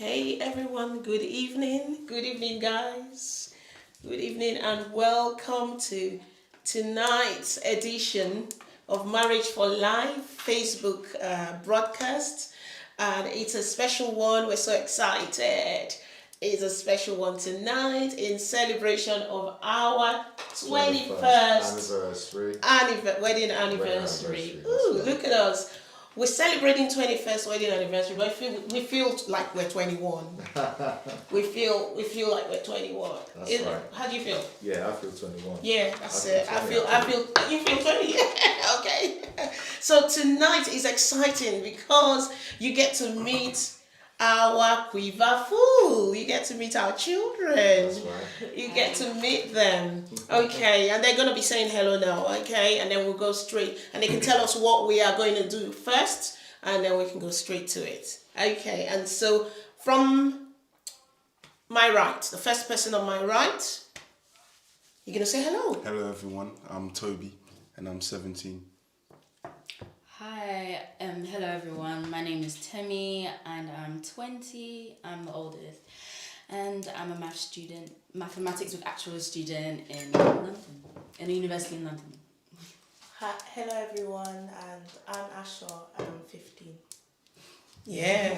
Hey everyone, good evening. Good evening, guys. Good evening, and welcome to tonight's edition of Marriage for Life Facebook broadcast. And it's a special one. We're so excited. It's a special one tonight in celebration of our 21st wedding anniversary. Ooh, look at us. We're celebrating 21st wedding anniversary, but we feel like we're 21. we feel like we're 21. That's right. How do you feel? Yeah, I feel 21. Yeah, that's it. I feel you feel 20. Okay. So tonight is exciting because you get to meet our quiver full. You get to meet our children. That's right. You get to meet them. Okay, and they're going to be saying hello now, okay? And then we'll go straight. And they can tell us what we are going to do first, and then we can go straight to it. Okay, and so from my right, the first person on my right, you're going to say hello. Hello everyone, I'm Toby and I'm 17. Hi, hello everyone. My name is Temi and I'm 20. I'm the oldest, and I'm a mathematics with actual student in London, in a university in London. Hi, hello everyone, and I'm Ishola and I'm 15. Yeah.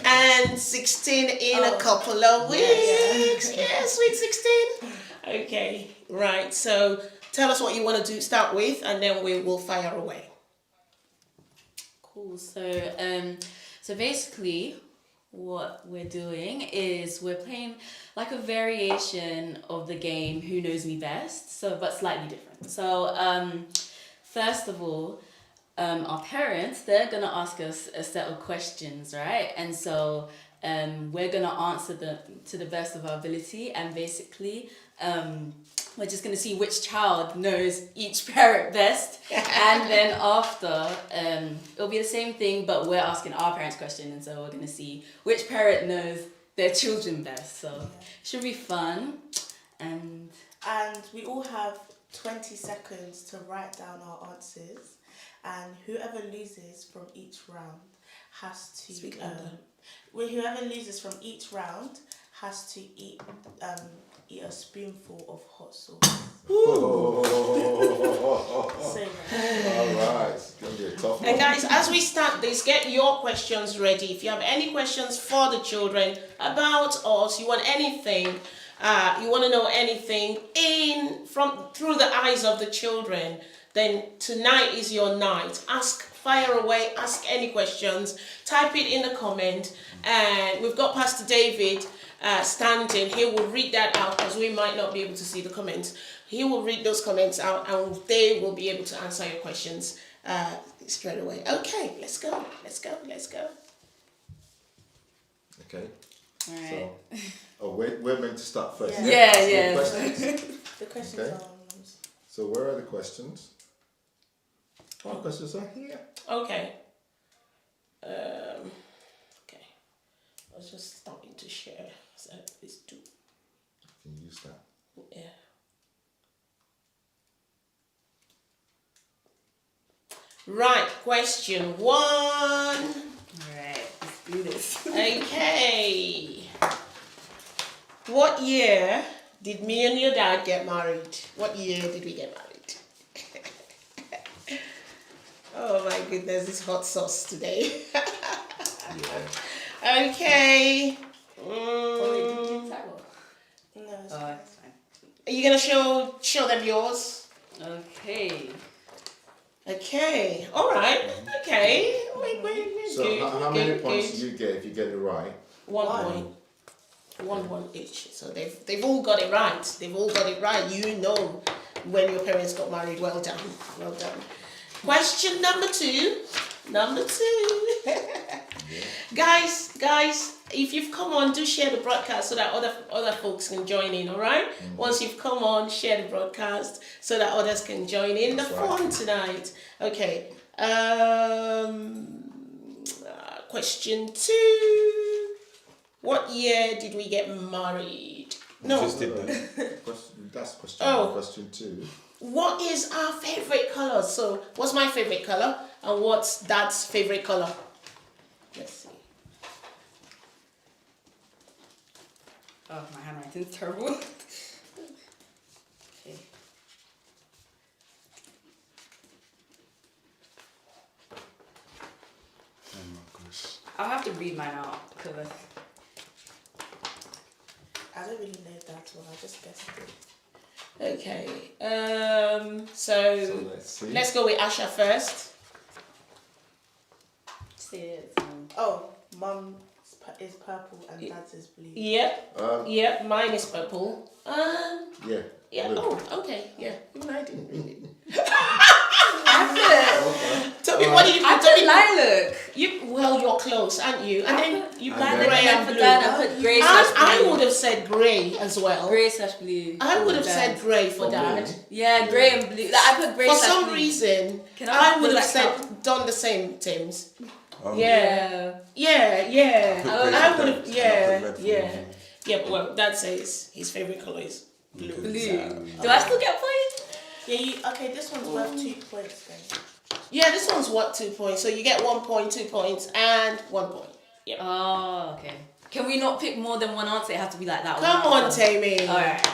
And 16 in a couple of weeks. Yeah, sweet 16. Okay, right. So tell us what you want to do. Start with, and then we will fire away. Cool. So basically, what we're doing is we're playing like a variation of the game Who Knows Me Best, but slightly different. So first of all, our parents, they're gonna ask us a set of questions, right? And so we're gonna answer them to the best of our ability, and basically we're just going to see which child knows each parent best. And then after, it'll be the same thing, but we're asking our parents questions, and so we're going to see which parent knows their children best. So it should be fun. And we all have 20 seconds to write down our answers, and whoever loses from each round has to whoever loses from each round has to eat a spoonful of hot sauce. Alright, it's going to be a tough one. And guys, as we start this, get your questions ready. If you have any questions for the children about us, you want anything, you want to know anything through the eyes of the children, then tonight is your night. Fire away, ask any questions, type it in the comment, and we've got Pastor David standing. He will read that out because we might not be able to see the comments. He will read those comments out, and they will be able to answer your questions straight away. Okay, let's go. Okay. all right. So, we're meant to start first. Yeah. The questions. The questions Okay. are... So where are the questions? The questions are here. Okay. Okay. I was just starting to share. So let's do. You can use that. Yeah. Right. Question 1. All right, let's do this. Okay. What year did me and your dad get married? What year did we get married? Oh my goodness, this hot sauce today. Yeah. Okay. No, it's fine. It's fine. Are you gonna show them yours? Okay. Okay. All right. Okay. Wait. So how many points do you get if you get it right? 1 point. 1 point each. So they've all got it right. They've all got it right. You know when your parents got married. Well done. Well done. Question number 2. Guys, if you've come on, do share the broadcast so that other folks can join in, all right? Once you've come on, share the broadcast so that others can join in the fun tonight. Okay. Question 2. What year did we get married? No. Just did that. That's question. Question 2. What is our favorite color? So, what's my favorite color? And what's Dad's favorite color? Let's see. Oh, my handwriting's terrible. Okay. Oh my gosh. I'll have to read mine out because I don't really know that one. I just guessed it. Okay. So So let's see. let's go with Asha first. Oh, mum is purple and dad's is blue. Yep. Yep. Mine is purple. Yeah. Yeah. Blue. Oh, okay. Yeah. I didn't read it. Okay. Tell me, what did you I put? put lilac. Well, you're close, aren't you? And then you put then- grey and for blue. dad, I put grey And slash I blue. would have said grey as well. Grey slash blue. I would have Dad. said grey for For dad. me? Yeah, grey and blue. Like, I put grey For slash some blue. reason, Can I would does have that said done the same, Tims. Oh. Yeah. Yeah. Yeah. I put I grey would for have. dad, and I Yeah. put red for Yeah. mum. Yeah. But well, Dad says his favorite color is blue. Blue. Do I still get points? Yeah, okay, this one's worth 2 points then. Yeah, this one's what, 2 points. So you get 1 point, 2 points, and 1 point. Yeah. Oh, okay. Can we not pick more than one answer? It has to be like that. Come one on, answer. Tammy. Alright.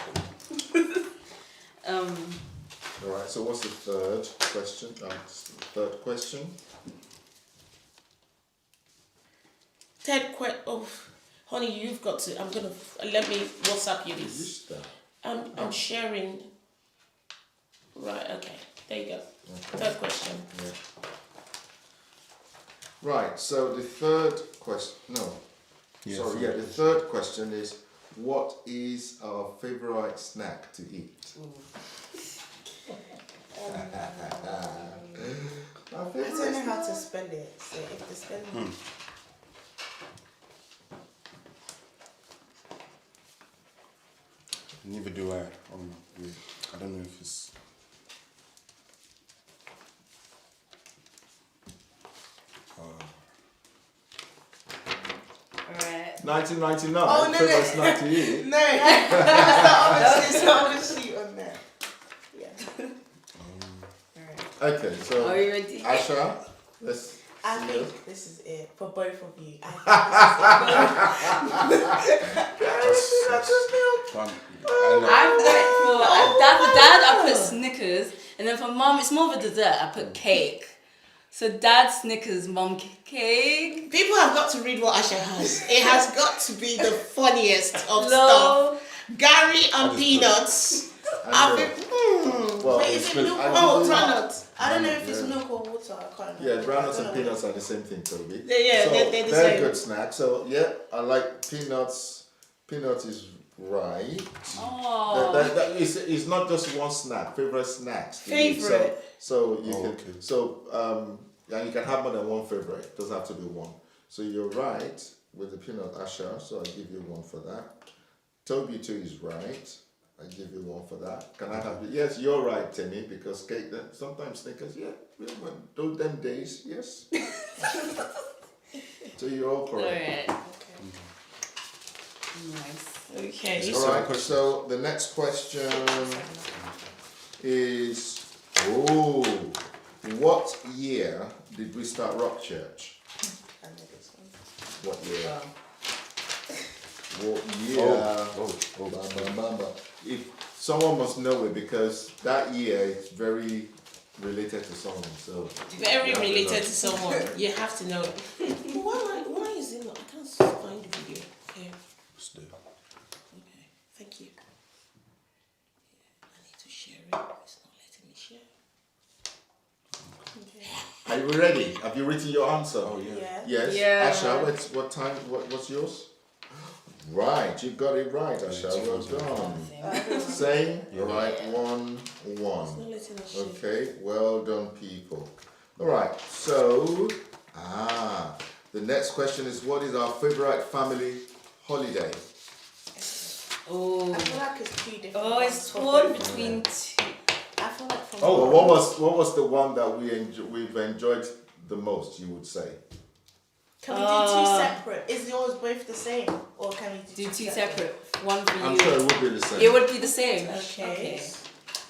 All right. So what's the third question? Third question. Oh, honey, you've got to. I'm gonna. Let me WhatsApp you You this. start. I'm sharing. Right. Okay. There you go. Okay. Third question. Yeah. Right. So the third question. No. Yeah, Sorry. third Yeah. The third question is, what is our favorite snack to eat? Our I favorite don't know how snack? to spell it, so if the spelling... Neither do I. I don't know if it's. Alright. 1999. Oh, no, no. Favorite snack to eat. No, that's on the sheet on there. Yeah. Alright. Okay. So Are you ready? Asha, let's. I see think this is it for both of you. I Fun. For dad, I put Snickers, and then for mum, it's more of a dessert. I put cake. So dad Snickers, mum cake. People have got to read what Asha has. It has got to be the funniest of No. stuff. Gary and just peanuts. And, I've been. well, Wait, is it's it been- milk? I Oh, did- peanuts. I don't know if it's Yeah. milk or water. I can't remember. Yeah, groundnuts I and don't know peanuts are the same thing, Toby. Yeah, so they're the same. good snacks. So yeah, I like peanuts. Peanuts is right. Oh. That is not just one snack. Favorite snacks. to eat. Favorite. So you Oh, can. okay. So yeah, you can have more than one favorite. It doesn't have to be one. So you're right with the peanut, Asha. So I give you one for that. Toby too is right. I give you one for that. Can I have it? Yes, you're right, Timmy, because cake, sometimes Snickers, yeah, those them days, yes. So you're all correct. Alright. Nice. Okay. All right, so the next question is, what year did we start Rock Church? I know this one. What year? Wow. What year? Bam, bam, bam, bam. If someone must know it because that year is very related to someone. So Very you have to related know. to someone. You have to know it. Why is it not? I can't find the video. Okay. Stay. Okay. Thank you. I need to share it. It's not letting me share. Okay. Are you ready? Have you written your answer? Oh yeah. Yeah. Yes. Yeah. Asha, what time? What's yours? Right, you got it right, Asha. Well done. Same. Yeah. All right, 1-1. It's not letting me share. Okay, well done, people. All right, so the next question is, what is our favorite family holiday? Oh. I feel like it's 2 different Oh, ones it's for torn both. between two. I feel like for Oh, mum- what was the one that we've enjoyed the most? You would say. Can we do 2 separate? Is yours both the same? Or can we Do do two separate. One for I'm you. sure it would be the same. It would be the same. Okay.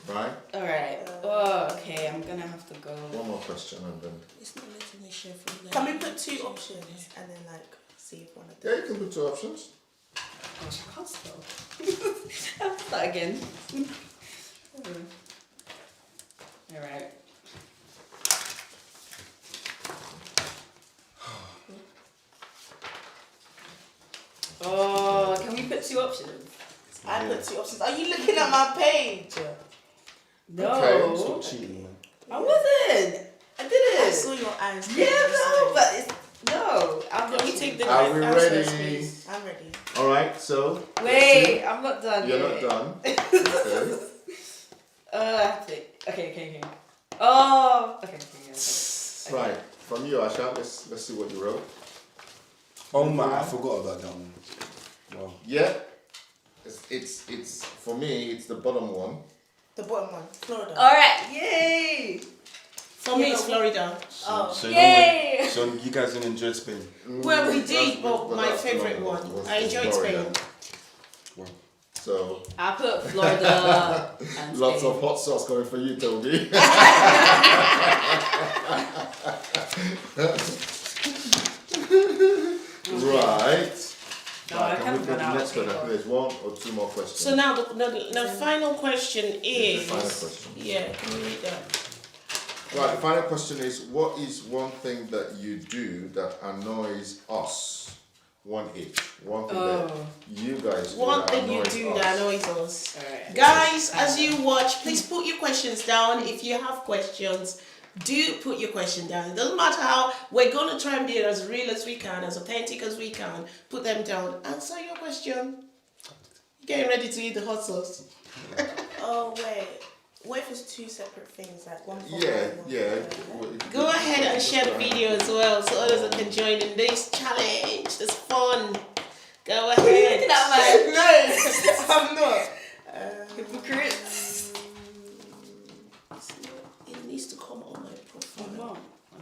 Right. Alright. Oh, okay. I'm gonna have to go. One more question and then. It's not letting me share from there. Can we put 2 options and then like see if one of them? Yeah, you can put 2 options. Gosh, I can't spell. I'll start again. Alright. Oh, can we put 2 options? I put 2 options. Are you looking at my page? No. Okay, Stop cheating, man. I wasn't. I didn't. I saw your eyes. Yeah, no, but it's no. I'm not. Can we take the Are we answers, ready? please? I'm ready. All right, so Wait, I'm not done. you're yet. not done. Okay. I have to. Okay. Oh, okay. Right, from you, Asha. Let's see what you wrote. Oh man, I forgot about that one. Wow. Yeah, it's for me. It's the bottom one. The bottom one, Florida. All right, yay! For me, it's Florida. So Yay! so you guys didn't enjoy Spain? Well, we did, But but my that's favorite not- one. was I enjoyed Florida. Spain. Wow. So I put Florida and lots Spain. of hot sauce coming for you, Toby. Right. No, Right, I can can't we get run the out. next one? I think there's 1 or 2 more questions. So now the final question is. The final question. Yeah, can you read that? Right, the final question is, what is one thing that you do that annoys us? One each. One thing that you guys do One that thing you annoys do us. that annoys us. Alright. Guys, as you watch, please put your questions down. If you have questions, do put your question down. It doesn't matter how, we're going to try and be as real as we can, as authentic as we can. Put them down. Answer your question. Getting ready to eat the hot sauce. Oh wait. What if it's 2 separate things, like one for Yeah, one, one yeah. for the other? Go ahead and share the video as well so others can join in this challenge. This fun. Go ahead. That I'm not. hypocrites. It needs to come on my profile. I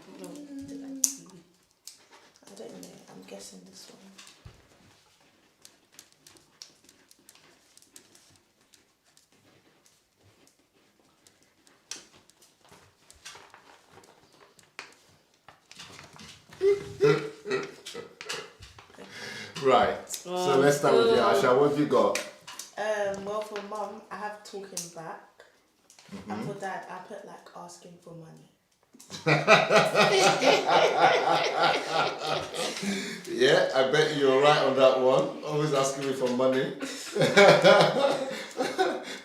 don't know. I'm guessing this one. Right. So let's start with you, Asha. What have you got? Well, for mum, I have talking back. And for dad, I put like asking for money. Yeah, I bet you're right on that one. Always asking me for money.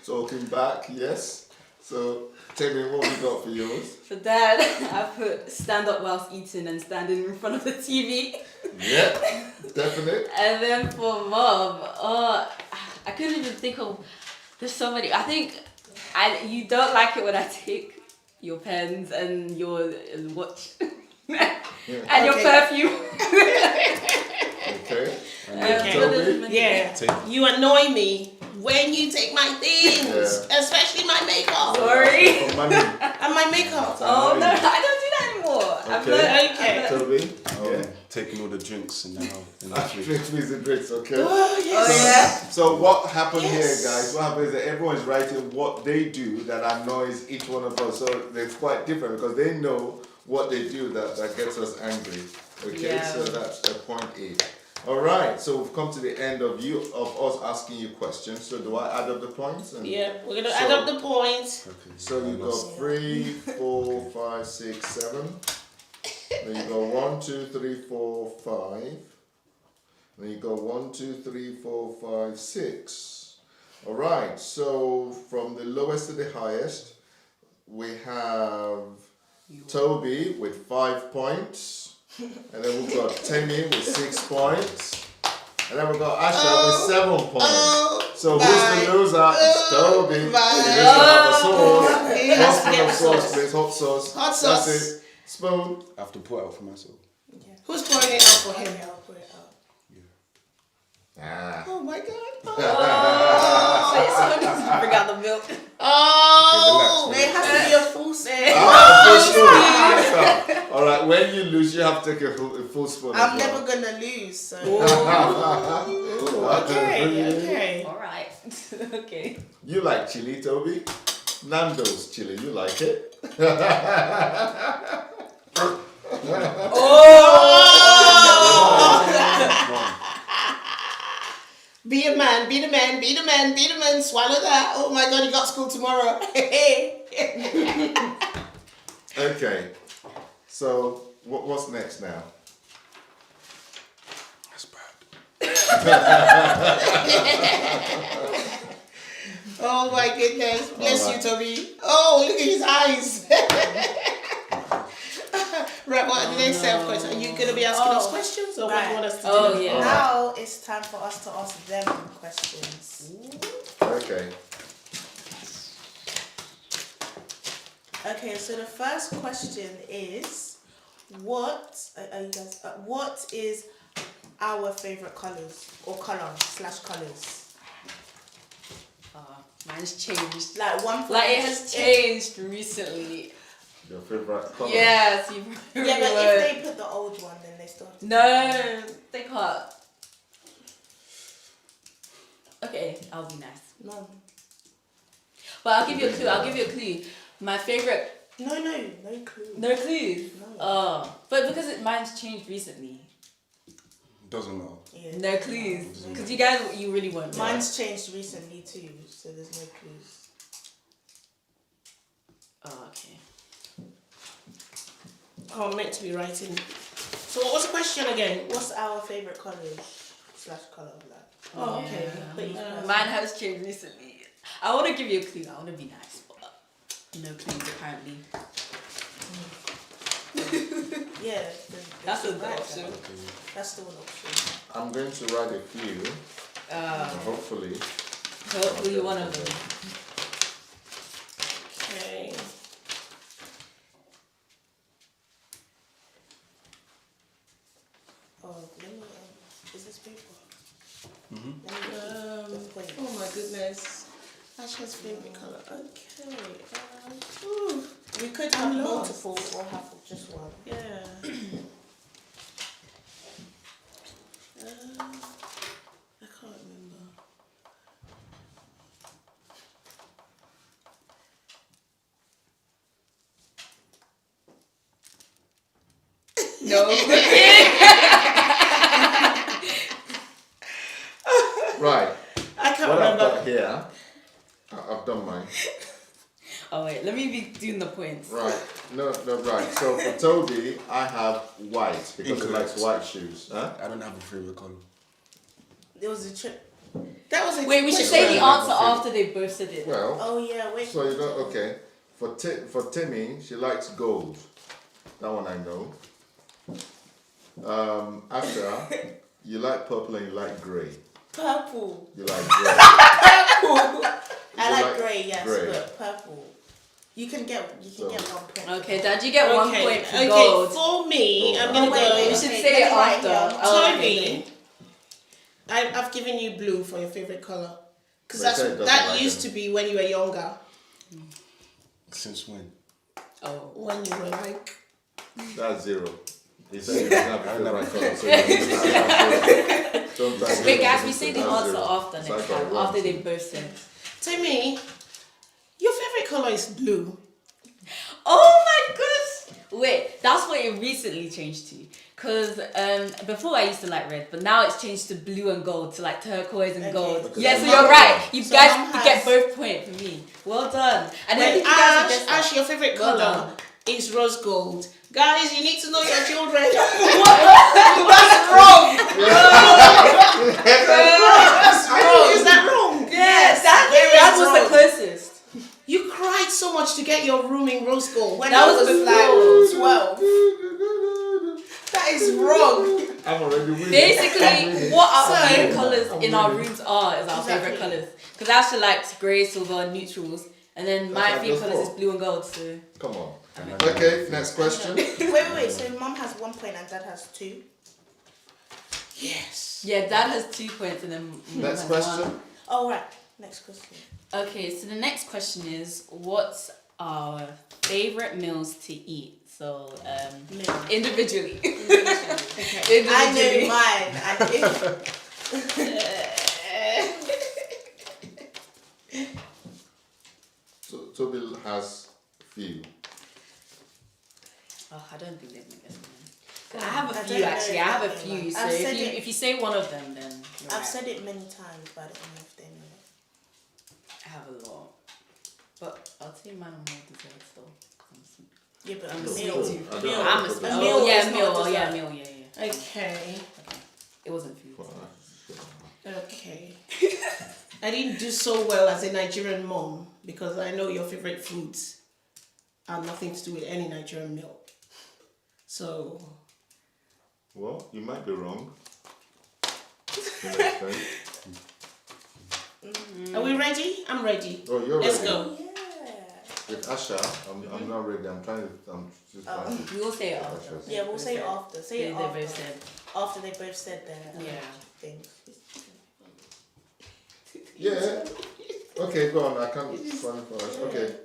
Talking back, yes. So tell me what we got for yours. For dad, I put stand up whilst eating and standing in front of the TV. Yeah, definitely. And then for mom, I couldn't even think of. There's so many. I think you don't like it when I take your pens and your watch and your perfume. Okay. Okay. Toby? Yeah. Take- You annoy me when you take my things, Yeah. especially my makeup Sorry. For money. and my makeup. Oh no, I don't do that anymore. Okay. Okay. Toby? Yeah. Taking all the drinks in the house. In the fridge. Drinks means it drinks, okay? Oh, yes. Oh yeah. So what happened Yes. here, guys? What happened is that everyone's writing what they do that annoys each one of us. So it's quite different because they know what they do that gets us angry. Okay, Yeah. so that's the point A. All right, so we've come to the end of us asking you questions. So do I add up the points? And Yeah, we're gonna So- add up the points. Okay. So you got 3, 4, 5, 6, 7. Then you go 1, 2, 3, 4, 5. Then you go 1, 2, 3, 4, 5, 6. All right. So from the lowest to the highest, we have Toby with 5 points, and then we've got Temi with 6 points, and then we've got Asha with 7 points. So who's the loser? It's Toby. He needs to have a sauce. He has to One get spoon of the sauce, sauce. please. Hot sauce. Hot sauce. That's it. Spoon. I have to pour it out for myself. Who's pouring it out for him? I'll put it up. Ah. Oh my god. Wait, someone needs to bring out the milk. Oh, Okay, It has to be a full spoon. Ah, full spoon. All right. When you lose, you have to take a full spoon. I'm as well. never gonna lose, so. okay. All right. Okay. You like chili, Toby? Nando's chili. You like it? Be a be the man, be the man, be the man, swallow that. Oh my God, you got school tomorrow. Okay. So what's next now? That's bad. Oh my goodness. Bless All you, Toby. Oh, look at his eyes. Right, what are the next set of questions? Are you going to be asking us questions or what do you want us to do? Oh, yeah. Now it's time for us to ask them questions. Okay. Okay, so the first question is, what is our favorite colors or colors? Mine's changed. Like one. Like it has changed recently. Your favorite color? Yes, you Yeah, but if they put the old one, then they still have to. No, they can't. Okay, I'll be nice. No. But I'll give you a clue. My favorite. No clue. No clues. No. Oh, but because mine's changed recently. Doesn't matter. Yeah. No clues. Because you guys, you really won't know. Mine's changed recently too, so there's no clues. Oh, okay. Oh, I'm meant to be writing. So what was the question again? What's our favorite colors / color of that? Oh, okay. Mine has changed recently. I want to give you a clue. I want to be nice, but no clues apparently. Yeah, That's still an right option. there. That's still an option. I'm going to write a few. Hopefully. Hopefully one of them. Okay. Oh, let me. Is this paper? Let me Oh my goodness. Asha's favorite color. Okay. We could have multiple or have just one. Yeah. I can't remember. No. Right. I can't What I've remember. got here, I've done mine. Oh wait, let me be doing the points. Right. No, right. So for Toby, I have white because he Incorrect. likes white shoes. Huh? I don't have a favorite color. There was a trip. That was a Wait, we should Wait, say the wait, answer wait. after they both said it. Well, Oh yeah, wait. so you don't, okay. For Timmy, she likes gold. That one I know. Asha, you like purple and you like grey. Purple. You like grey. I You like grey, yes, grey. but purple. You can get 1 point. Okay, Dad, you get 1 point for okay. gold. For me, I'm Oh, gonna wait, go. wait, You should okay, say let it me write after. here. Oh, Toby, okay. I've given you blue for your favorite color, because But you said it doesn't that like used them. to be when you were younger, Since when? Oh. when you were like. That's 0. He said he doesn't have a favorite color, so you don't have Wait, guys, we say the That's answer 0. after So I next got time. it wrong. After they both said. Timmy, your favorite color is blue. Oh my gosh! Wait, that's what it recently changed to. Cause before I used to like red, but now it's changed to blue and gold, to like turquoise and Okay. gold. Because Yeah, the so mom- you're right. You So guys mom you has- get both points for me. Well done. And then Wait, you guys guess that. Ash, your favorite Well color done. is rose gold. Guys, you need to know your children. That's wrong. Is that wrong? Yes, Very that was the wrong. closest. You cried so much to get your room in rose gold. When That I was was before. like 12. That is wrong. I'm already winning. Basically, what our So- favorite colours I'm in our winning. rooms are is our Exactly. favorite colours. Because Asha likes grey, silver, and neutrals, and then my That's favorite just colours is four. blue and gold. So Come on. Okay, next question. Wait. So mom has 1 point and dad has 2. Yes. yeah, Dad has 2 points, and then Mum Next has question. one. Oh right. Next question. Okay, so the next question is, what's our favorite meals to eat? So individually. Okay. I know mine. And So Toby has few. Oh, I don't think they're my best one. I have a I few don't know actually. if I have a they're few. mine. So I've said if you say one of them, then You're I've right. said it many times, but I don't know if they know it. I have a lot. But I'll tell you mine on more desserts though. Yeah, but I'm a sweet meal. too. I don't Meal. know. I'm a Okay. sweet. A Oh meal yeah, is not meal. a Oh yeah, dessert. meal. Yeah. Okay. It wasn't food. Okay. I didn't do so well as a Nigerian mom because I know your favorite foods have nothing to do with any Nigerian meal. So, Well, you might be wrong. In that sense. are we ready? I'm ready. Oh, you're Let's ready. go. Yeah. With Asha, I'm not ready. I'm just trying to. We will say it after. Asha. Yeah, we'll say it after. Say They it after. both said. After they both said their Yeah. thing. Yeah. Okay, go on. I can't find it for us. Okay,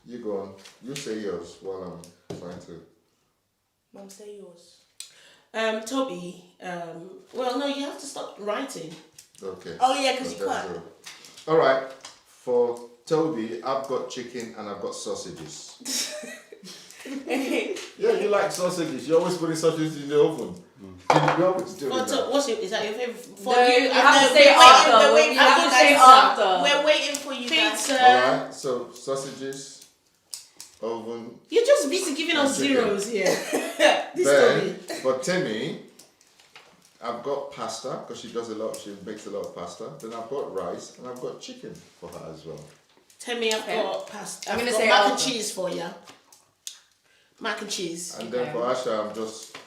you go on. You say yours while I'm trying to. Mum, say yours. Toby, well, no, you have to stop writing. Okay. Oh yeah, because you Okay, can't. so- All right. For Toby, I've got chicken and I've got sausages. Yeah, you like sausages. You always putting sausages in the oven. You always doing Is that. that your favorite? For No, you, you I have have to say after. we're waiting You have for to you say guys. after. We're waiting for you guys. pizza. All right. So sausages, oven. You're just busy giving us Chicken. zeros here. This Then Toby. for Timmy, I've got pasta because she does a lot. She makes a lot of pasta. Then I've got rice and I've got chicken for her as well. Tell me I've Okay. got pasta. I'm I've gonna got say mac and after. cheese for you. Mac and cheese. And then Okay. for Asha, I'm just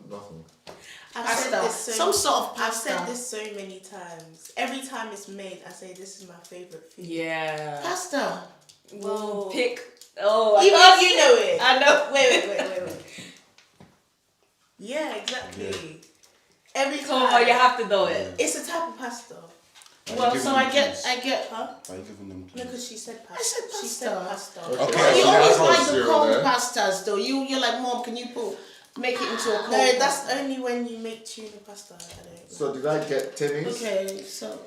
nothing. I've Pasta. said this Some so. sort of I've pasta. said this so many times. Every time it's made, I say this is my favorite food. Yeah. Pasta. We'll Whoa. pick. Oh, I Even thought- if you know it. I know. Wait. Yeah, exactly. Every time. Come on, you have to know it. It's a type of pasta. Well, so I get. Huh? Are you giving them No, keys? because she said pasta. I said She said pasta. pasta. Okay. You so always that's like all the zero cold there. pastas, though. You're like, Mom, can you make it into a cold? No, pasta? that's only when you make tuna pasta. I don't. So did I get Timmy's? Okay, so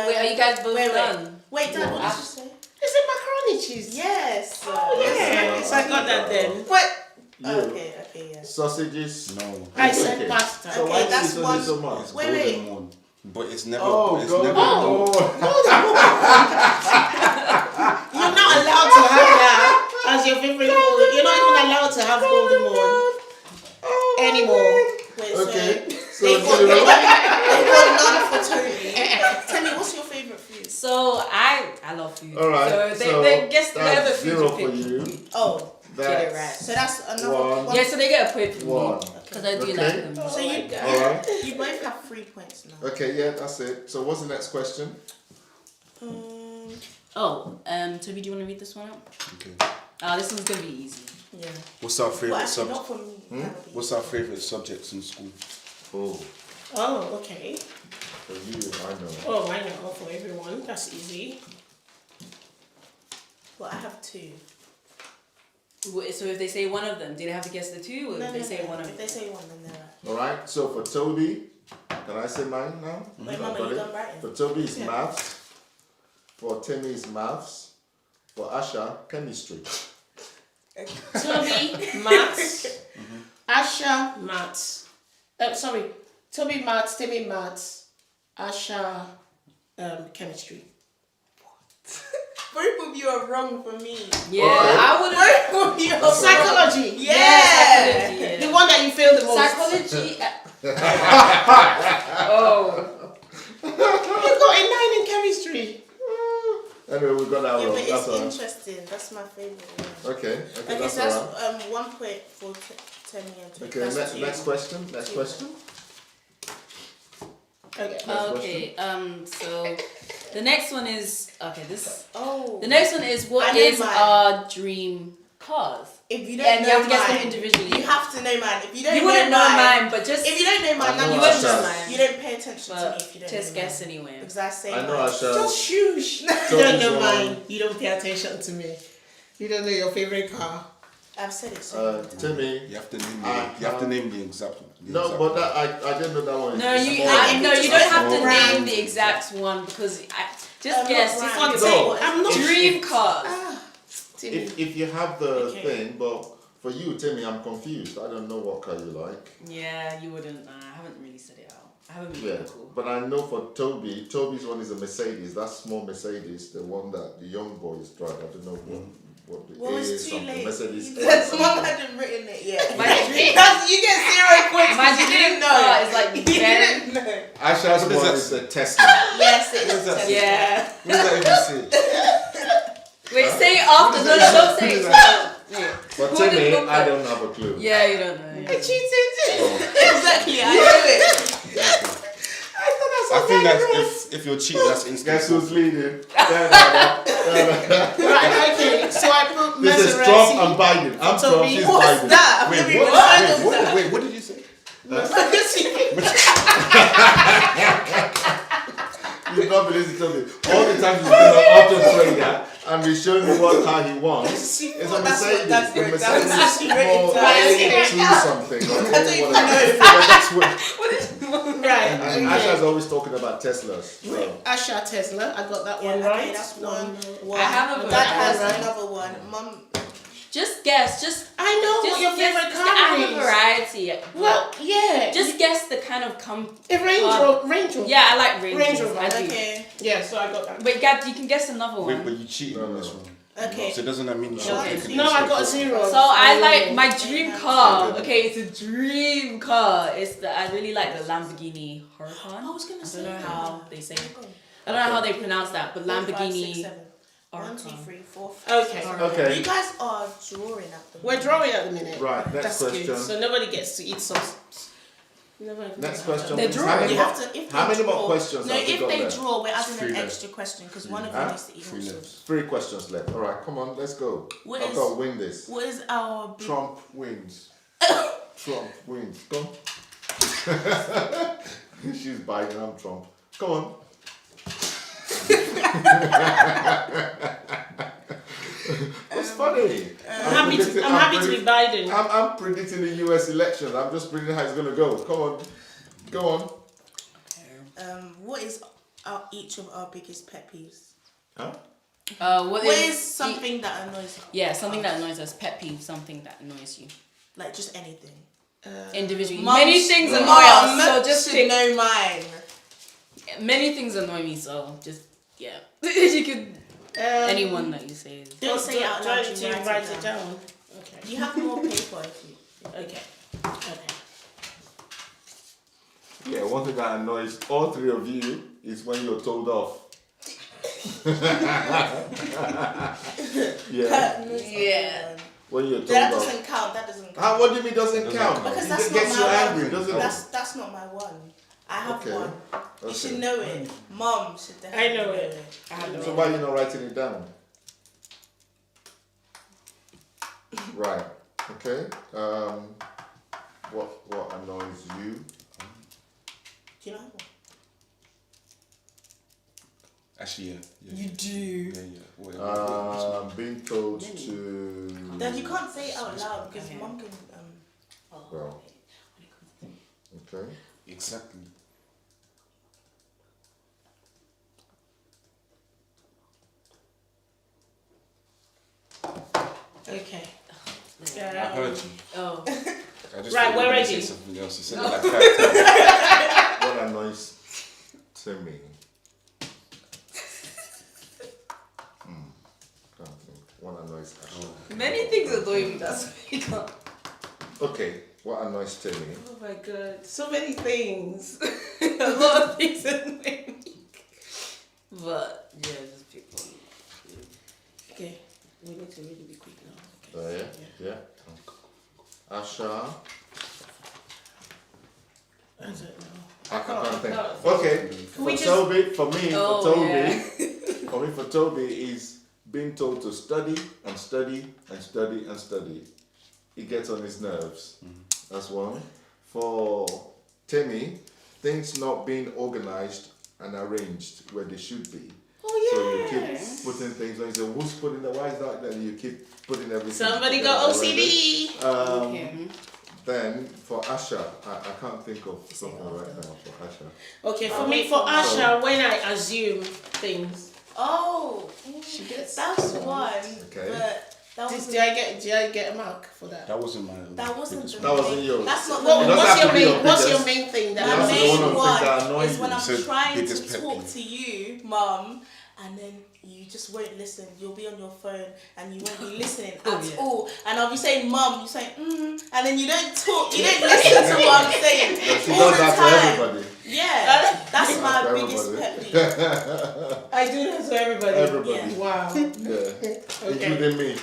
Wait, are you guys both done? Wait, Dad, what No. did you say? is it macaroni cheese? Yes. Oh yeah. Okay. So I got that then. What? You. Okay, yeah. Sausages. No. I Okay. said pasta. So Okay, why that's do you one- sausage so much? It's Wait, golden wait. one. But it's never. Oh, it's golden. never. You're not allowed to have that as your favorite food. You're not even allowed to have golden one anymore. Wait, Okay. so So they got zero. none for Tony. Tell me, what's your favorite food? So I love food. All right. So they guess that's whatever food zero you for pick. you. Oh, That's Get it right. so that's another One. Yeah, so they get a point from One. me because I do Okay. like them. So you Alright. you both have 3 points now. Okay, yeah, that's it. So what's the next question? Oh, Toby, do you want to read this one out? Okay. This one's gonna be easy. Yeah. What's our Well, favorite actually, subject? not for me. That would be- What's our favorite subjects in school? Oh, Oh, okay. for you, I know. Oh, I know for everyone. That's easy. Well, I have 2. So if they say one of them, do they have to guess the two, or No, if they no, say no. one of If them? they say one, then they're right. Alright, so for Toby, can I say mine now? Wait, I've Mama, got you it. done writing? For Toby is Yeah. maths. For Timmy is maths. For Asha, chemistry. Toby maths. Asha maths. Sorry. Toby maths. Timmy maths. Asha chemistry. Both of you are wrong for me. Yeah, Okay. I would have. Both of you That's are Psychology. Yeah. The one that you failed the most. Psychology. Oh. You got a 9 in chemistry. Anyway, we got that Yeah, one. but That's it's alright. interesting. That's my favorite one. Okay, Okay, that's so that's alright. 1 point for Temi and Tony. Okay, That's 2. next question. Next Two. question. Okay. Next Okay. So the next one is this. Oh. The next one is I what know is mine. our dream cars? If you don't And know you have to guess them mine, individually. you have to know mine. If you don't You wouldn't know mine, but just If you don't know mine, I then know you I won't shall. know mine. You don't pay attention to me but if you don't just know guess mine. anyway. Because I say I know mine. I shall. Just shush. You don't know mine. You don't pay attention to me. You don't know your favorite car. I've said it so many times. Timmy. You have to name I the. You have to can't- name the exact one. the No, exact but one. that I didn't know that one. No, is you small. no, you don't have to Small. name the exact one because just guess. not It's Ryan. not No. I'm not dream cars. Timmy. If you have the Okay. thing, but For you, Timmy, I'm confused. I don't know what car you like. Yeah, you wouldn't. I haven't really said it out. I haven't been Yeah, cool. but I know for Toby's one is a Mercedes. That small Mercedes, the one that the young boys drive. I don't know what the Well, A it's is too something. late. Mercedes A That's something. mom hadn't written it yet. My dream- Because you get 0 points. My 'cause you dream didn't know. car is like You very. didn't know. Asha's What is one that? is a Tesla. Yes, it What is. does that Tesla. say? Yeah. What does that even say? Wait, say it after. No, don't say it. Wait. But Who Timmy, did I don't have a clue. Yeah, you don't know. I cheated. Exactly, I knew it. I think that if you're cheating, that's instant. Guess who's leading? Right, okay. So I put This is Trump and Biden. I'm Trump, Toby. she's What's Biden. that? I've Wait, never even what? heard of that. Wait, what did you say? You've not been listening to me. All the time he's been an auto trader and he's showing me what car he wants. It's a Mercedes. That's The what Mercedes that's is written down. A2 something. Or I don't even whatever. know. That's what- Right. And Asha's always talking about Teslas. So. Asha Tesla. I got that Yeah, one okay, right. that's No, one. no. I have a Dad has variety. another one. Mum. Just guess. Just I know what your favorite just car add a is. variety. Well, yeah. Just guess the kind of a Range Rover. Yeah, I like Range Range Rovers. Rover, I do. Okay. Yeah, so I got that. Wait, Gab, you can guess another Wait, one. but you cheated on this one. Okay. So doesn't that mean you should Okay. pick it? No, I got a 0. So I like my Okay. dream car. Okay, it's a dream car. I really like the Lamborghini Huracan. I was gonna say I don't know that. how they say it. I don't know how they pronounce that, but 4, 5, 6, Lamborghini 7. 1, 2, Huracan. 3, 4, 5. Okay. Okay. You guys are drawing at the We're drawing at the minute. Right, next That's question. good. So nobody gets to eat some. Next question. They're please. drawing. How many You more- have to. If How they many more draw- questions No, have we if got they left? draw, we're adding Three an left. extra question because one of Huh? them needs to eat Three also. left. 3 questions left. All right, come on, let's go. What I've is- got to win this. What is our big Trump wins. Trump wins. Come. She's Biden. I'm Trump. Come on. What's funny? I'm happy to be Biden. I'm predicting the U.S. elections. I'm just predicting how it's gonna go. Come on, go on. what is each of our biggest pet peeves? Huh? What What is something that annoys you? Yeah, something that annoys us. Pet peeve, something that annoys you. Like just anything. Individually. Mum- Many things annoy Mum us, so just should pick. know mine. Many things annoy me, so just, yeah. You could, anyone that you say is. Don't say it out loud. Don't You you write write it it down. down. Okay. You have more paper if you. Okay. Okay. Yeah, one thing that annoys all 3 of you is when you're told off. Yeah, Yeah. when you're told That off. doesn't count. That doesn't count. Ah, what do you mean doesn't Doesn't count? count. Because It that's gets not you my angry, one. doesn't it? That's not my one. I have Okay. one. You Okay. should know it. Mom should definitely I know it. I have So no. why are you not writing it down? Right. Okay. What annoys you? Do you know? Actually, yeah. You do. Yeah, yeah. Wait. Being told to. Then you can't say it out loud because mom can. Well. Okay. Exactly. Okay. I heard you. Oh. I just Right, thought you we're were gonna ready. say something else. You said it like 5 times. What annoys Timmy? Can't think. What annoys Asha? Many things annoy me, that's why you can't. Okay. What annoys Timmy? Oh my god. So many things. A lot of things annoy me. But, yeah, just pick one. Okay. We need to really be quick now. Okay. Yeah. Asha. I don't know. I can't think. can't. Okay. we For just- Toby, for me, for Toby is being told to study and study and study and study. It gets on his nerves. That's one. For Timmy, things not being organized and arranged where they should be. Oh So you yes. keep putting things on. You say, who's putting the, why is that? Then you keep putting everything. Somebody together got already. OCD. Okay. Then for Asha, I can't think of something right now for Asha. Okay, for me, for Asha, when I assume things, Oh, she gets. that's one. Okay. But That Did wasn't. I get a mark for that? That wasn't my. That wasn't biggest the one. That wasn't yours. That's not What, It the doesn't what's have your to be your main What's your biggest. main thing that Yeah, My that's the annoys one main of the one things that annoy is you. when I'm So, trying to biggest pet talk peeve. to you, mum, and then you just won't listen. You'll be on your phone and you won't be listening at all. And I'll be saying, mum, you say, and then you don't talk, you don't listen to what I'm saying Yeah, she all does the that time. to everybody. Yeah, that's my For biggest everybody. pet peeve. I do that to everybody. Everybody. Yeah. Wow. Yeah. Okay. Including me.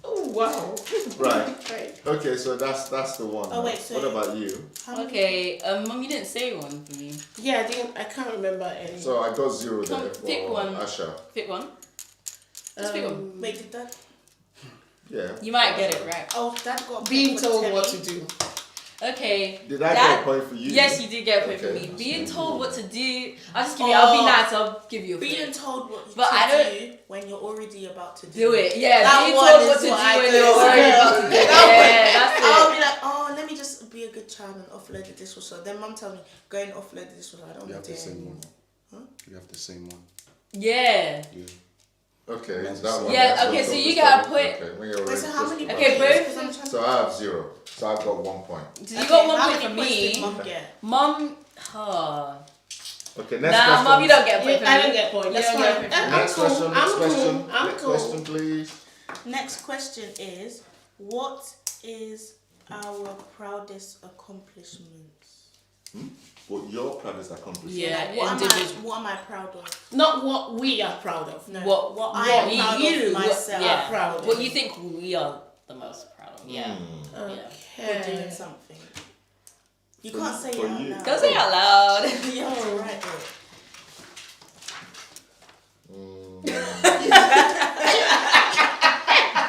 Oh wow. Right. Right. Okay, so that's the one. Oh, now. wait, so- what about you? How many- Okay, Mum, you didn't say one for me. Yeah, I can't remember any. So I got 0 there Come, for pick one. Asha. Pick one. Just pick one. Wait, did that? Yeah. You might get it right. Oh, Dad got a Being point for told Teddy. what to do. Okay. Did I that- get a point for you? Yes, you did get a point for Okay, me. that's Being fine. told what to do, I'll just give you. I'll be nice. I'll give you a Being point. told what But to I don't- do when you're already about to Do it. Yeah. That being one told is what to do what I when do. you're already about to do it. Yeah, that's I'll it. be like, oh, let me just be a good child and offload the dishwasher. Then mum tells me, go and offload the dishwasher. I don't You want have to the do it same anymore. one. You have the same one. Yeah. Yeah. Okay, That's that the one. Yeah, that's okay, what so I you was got a talking- point. Okay, when you're Wait, so ready, how just many put Okay, that. both- Because I'm trying So I have 0. So I've got 1 point. So you got one how point many for points did me. mum get? Mum. Okay, next Nah, question. Mum, you don't get a point for me. I don't get point. That's You don't get a fine. point. I'm Next cool. question. Next I'm question. cool. I'm Next cool. question, please. Next question is, what is our proudest accomplishment? What your proudest accomplishment? Yeah. Like, what individual. am I proud of? Not what we are proud of. No, What I am proud you of myself. are proud of. What you think we are the most proud of? Yeah. Hmm. Yeah. For doing something. You can't say it for out you. loud. Go say it out loud. You have to write it.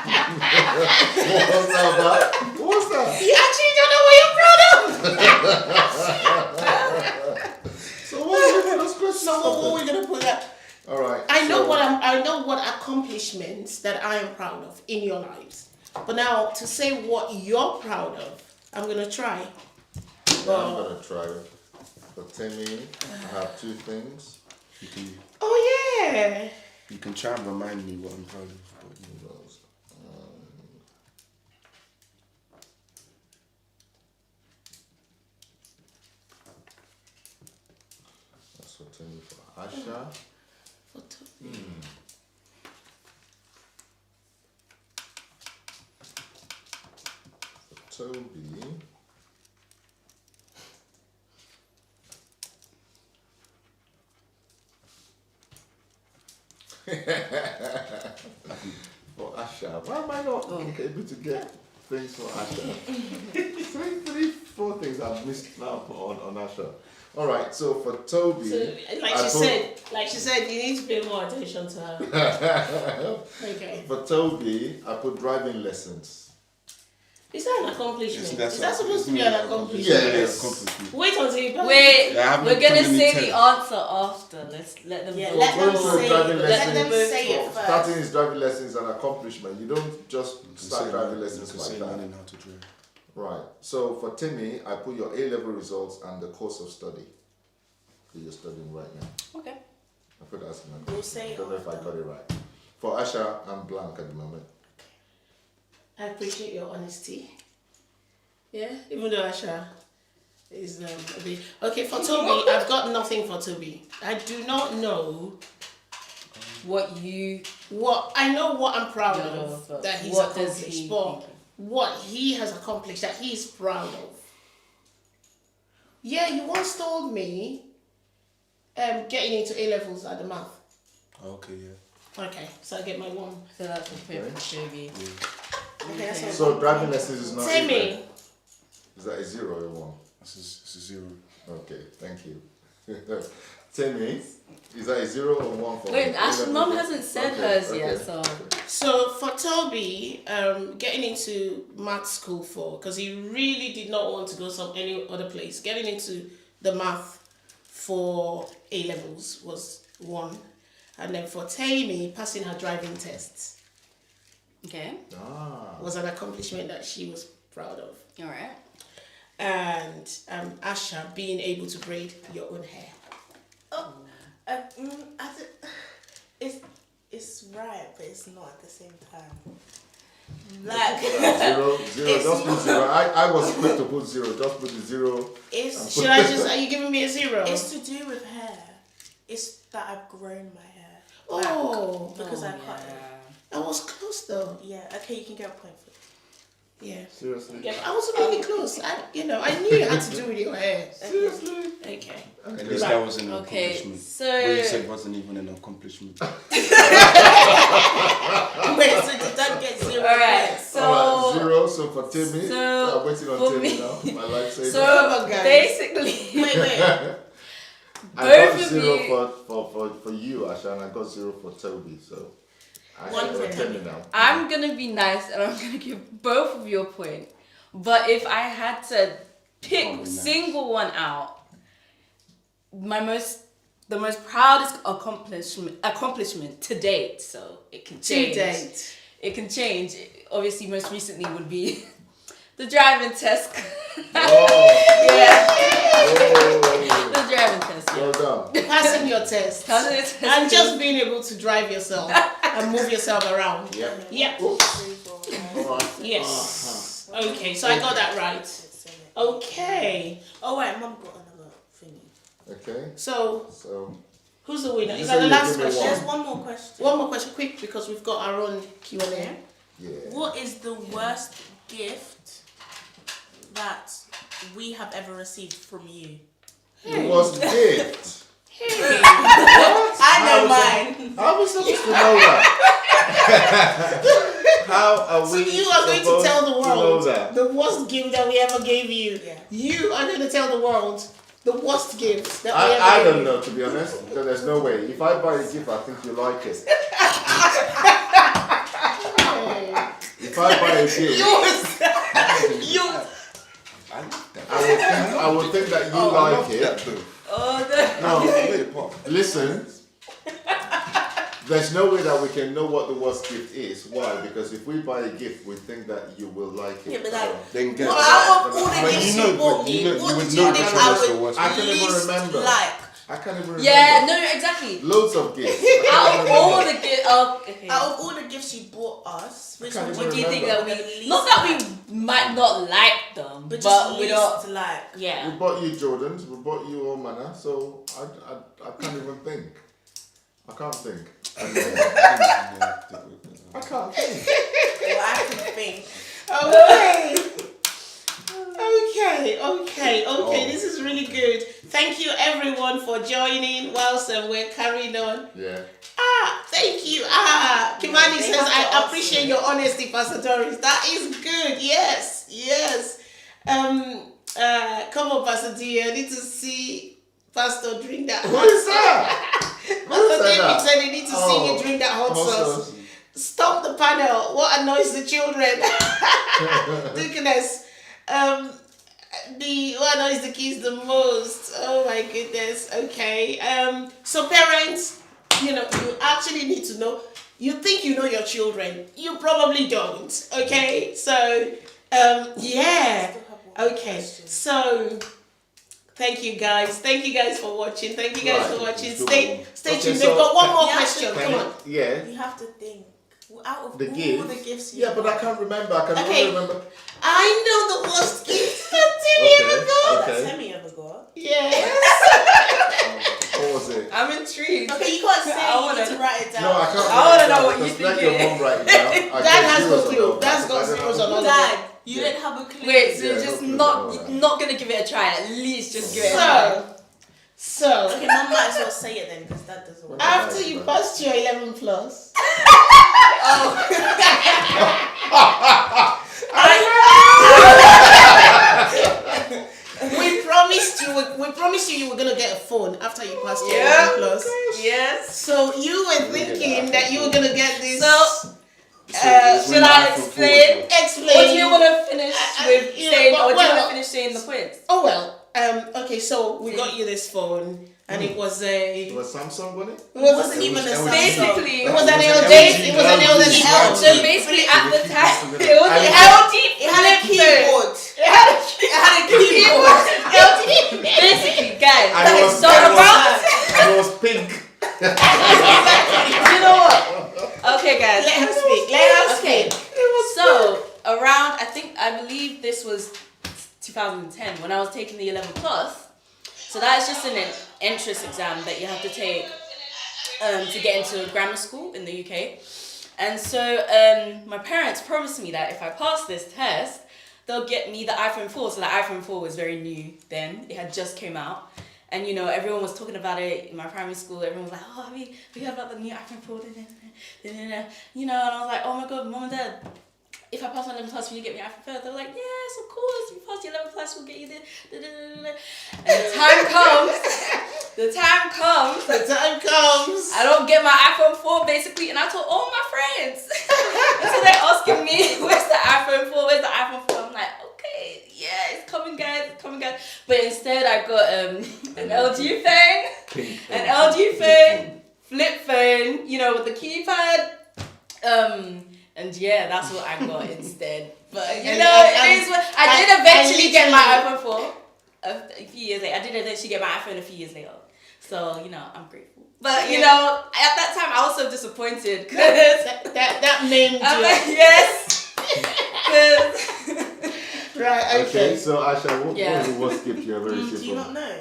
What was that about? What was that? You actually don't know what you're proud of. So what are you first question? So what are we gonna put that? All right. I know so- I know what accomplishments that I am proud of in your lives. But now to say what you're proud of, I'm gonna try. Yeah, I'm gonna try. For Timmy, I have 2 things. Oh yeah. You can try and remind me what I'm proud of. But Who knows? That's for Timmy. For Asha. For Toby. For Asha. Why am I not able to get things for Asha? 3, 4 things I've missed now on Asha. Alright, so for Toby. So, like I she said, you need to pay more attention to her. Okay. For Toby, I put driving lessons. Is that an accomplishment? Yes, Is that that's supposed to be an an accomplishment? Yes. Wait until you pass. Wait, Yeah, I haven't we're gonna put any say tests. the answer after. Let's let them Yeah, vote. let them Going through say driving it. Let them lessons. say it first. Starting his driving lessons is an accomplishment. You don't just You can start say driving learning- lessons you can like say that. learning how to drive. Right. So for Timmy, I put your A-level results and the course of study that you're studying right now. Okay. I put that as an We'll say I don't know if I after. got it right. For Asha, I'm blank at the moment. I appreciate your honesty. Yeah, even though Asha is a bit okay. For Toby, I've got nothing for Toby. I do not know What you what I know what I'm proud Yeah, of but that he's what does accomplished, he but think? what he has accomplished that he's proud of. Yeah, you once told me getting into A levels at the math. Okay, yeah. Okay, so I get my one. so that's a point for Toby. Okay, that's all. So driving lessons is not Timmy. even. Is that a 0 or a 1? It's a 0. Okay, thank you. Timmy, is that a 0 or 1 for Wait, me? Ash's mum hasn't said hers yet, so So for Toby, getting into math school because he really did not want to go any other place. Getting into the math for A levels was 1, and then for Tammy, passing her driving tests okay. was an accomplishment that she was proud of. All right. And Asha being able to braid your own hair. Oh, it's right, but it's not at the same time. Like, Zero. It's Just put zero. I was quick to put zero. Just put the zero. it's Should I just? Are you giving me a zero? it's to do with hair. It's that I've grown my hair. Oh, Because I cut it. I was close though. Yeah. Okay, you can get a point for it. Yeah. Seriously. Yeah, I was really close. I knew it had to do with your hair. Seriously. Okay. At least that was an Okay, accomplishment. so- What you said wasn't even an accomplishment. Wait, so did that get 0 Alright, points? so Alright, zero. So for Timmy, so I'm waiting on for Timmy me- now. My lifesaver. so Come on, guys. basically, Wait. I both got of zero you- for you, Asha, and I got zero for Toby. So I One got for Timmy Toby. now. I'm gonna be nice and I'm gonna give both of you a point. But if I had to pick Oh, nice. single one out, the most proudest accomplishment to date. So it can To change. date. It can change. Obviously, most recently would be the driving test. Oh, Yeah, oh, the driving test. Yeah. well done. Passing your test. Passing the test. And just being able to drive yourself and move yourself around. Yep. Yep. Alright. Yes. Okay, so I got that right. Okay. Oh wait, Mum got another thingy. Okay. So So who's the winner? You Is said that the you last give me question? There's one more question. One more question, quick, because we've got our own Q&A. yeah. What is the worst gift that we have ever received from you? It was gift. Hey. I know How mine. How are we supposed to know that? How are So we you are going to supposed tell the to know world that? the worst gift that we ever gave you. Yeah. You are going to tell the world the worst gift that we ever I gave don't you. know, to be honest, because there's no way. If I buy a gift, I think you like it. Hey. If I buy a gift, I would think that you like it. No, listen. There's no way that we can know what the worst gift is. Why? Because if we buy a gift, we think that you will like it. Yeah, but like, Then get well, out of all the But gifts you you know- bought but you me, know- you what would did know you which think one I was the would worst. I can't even least remember. like? I can't even remember. Yeah, no, exactly. Loads of gifts. Out of all the gifts, okay. Out of all the gifts you bought us, which can't one even What do you think remember. that we? Not that we might not like them, but but, just we least don't. like? We Yeah. bought you Jordans, we bought you all manner, so I can't even think. I can't think. I can't think. Well, I can think. Okay, Oh. this is really good. Thank you everyone for joining whilst we're carrying on. Yeah. Thank you. Kimani They says, have to I ask appreciate you. your honesty, Pastor Doris. That is good. Yes. Come on, Pastor D. I need to see Pastor drink that Who hot is sauce. that? Pastor David that? said he need to see you drink that hot sauce. Stop the panel. What annoys the children? Deaconess. What annoys the kids the most? Oh my goodness. Okay. So parents, you actually need to know. You think you know your children. You probably don't. Okay. So, yeah. Okay. So, thank you guys. Thank you guys for watching. Thank you guys for watching. Stay Okay, tuned. so They've got one more Yeah, question. so Come on. Yeah. You have to think. Out of The all gift. the gifts you Yeah, but I can't remember. I can Okay. only remember. I know the worst gift that Timmy ever got. Okay. That Temi ever got. Yes. What was it? I'm intrigued. Okay, you can't say I you wanna- need to write it down. No, I can't. I wanna know what you Just let think your it mom write it down. That has zeros got on clue. all That's that. got I don't zeros know. on all of Dad, that. you didn't have a clue. Wait, so Yeah, you're just hopefully not not. gonna give it a try. At least just give it a try. So Okay, Mum might as well say it then, because that doesn't work. after you passed your 11 plus, we promised you were gonna get a phone after you passed your 11 plus. Yes. So you were thinking that you were gonna get this. So, should I explain? Explain. Or do you want to finish with you know, saying, but- or do you want well- to finish saying the points? Oh well. Okay, so we got you this phone, and it was It a. was Samsung, wasn't it? It was wasn't even a Samsung. Basically, It was an It was LG. an It was an LG. LG. so basically at the time, it was And an it LG It had a flip phone. keyboard. It had a It had a keyboard. Basically, guys, And it was, so and it was- around, and it was pink. you know what? Okay, guys. Let her speak. Let her Okay. speak. So taking the 11 plus. So that is just an entrance exam that you have to take to get into grammar school in the UK. And so my parents promised me that if I pass this test, they'll get me the iPhone 4. So the iPhone 4 was very new then. It had just came out. And, you know, everyone was talking about it in my primary school. Everyone was like, oh, have you heard about the new iPhone 4? You know, and I was like, oh, my God, Mom and Dad, if I pass my 11 plus, will you get me iPhone 4? They were like, yes, of course. If you pass the 11 plus, we'll get you this. And the time comes. I don't get my iPhone 4, basically. And I told all my friends. And so they're asking me, where's the iPhone 4? Where's the iPhone 4? I'm like, okay, yeah, it's coming, guys. But instead, I got an LG phone, flip phone, you know, with the keypad. And yeah, that's what I got instead. But you know, it is what I did eventually get my iPhone 4 a few years later. I did eventually get my iPhone a few years later. So, you know, I'm grateful. But, you know, at that time, I was so disappointed. Because that maimed you. Yes. Right, okay. So Asha, what was the worst gift you ever received? Do you not know?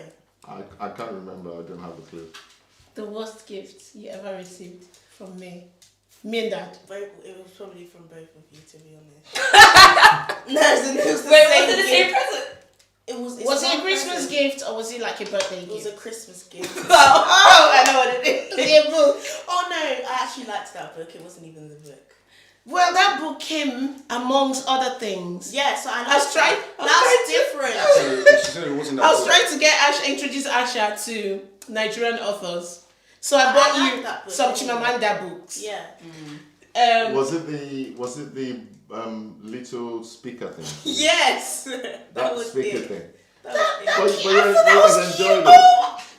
I can't remember, I don't have a clue. The worst gift you ever received from me. Me and Dad. It was probably from both of you, to be honest. No, it was the Wait, same was it the gift. same present? Was it a Christmas gift or was it like a birthday gift? It was a Christmas gift. Oh, I know what it is. A book. Oh no, I actually liked that book. It wasn't even the book. Well, that book came amongst other things. Yeah, so I was trying. That's different. She said it wasn't that I was good. trying to get introduce Asha to Nigerian authors, so I bought like you that book, some anyway. Chimamanda books. Yeah. Was it the little speaker thing? Yes. That was speaker it. thing. That was it. But I thought that was enjoyed cute. it.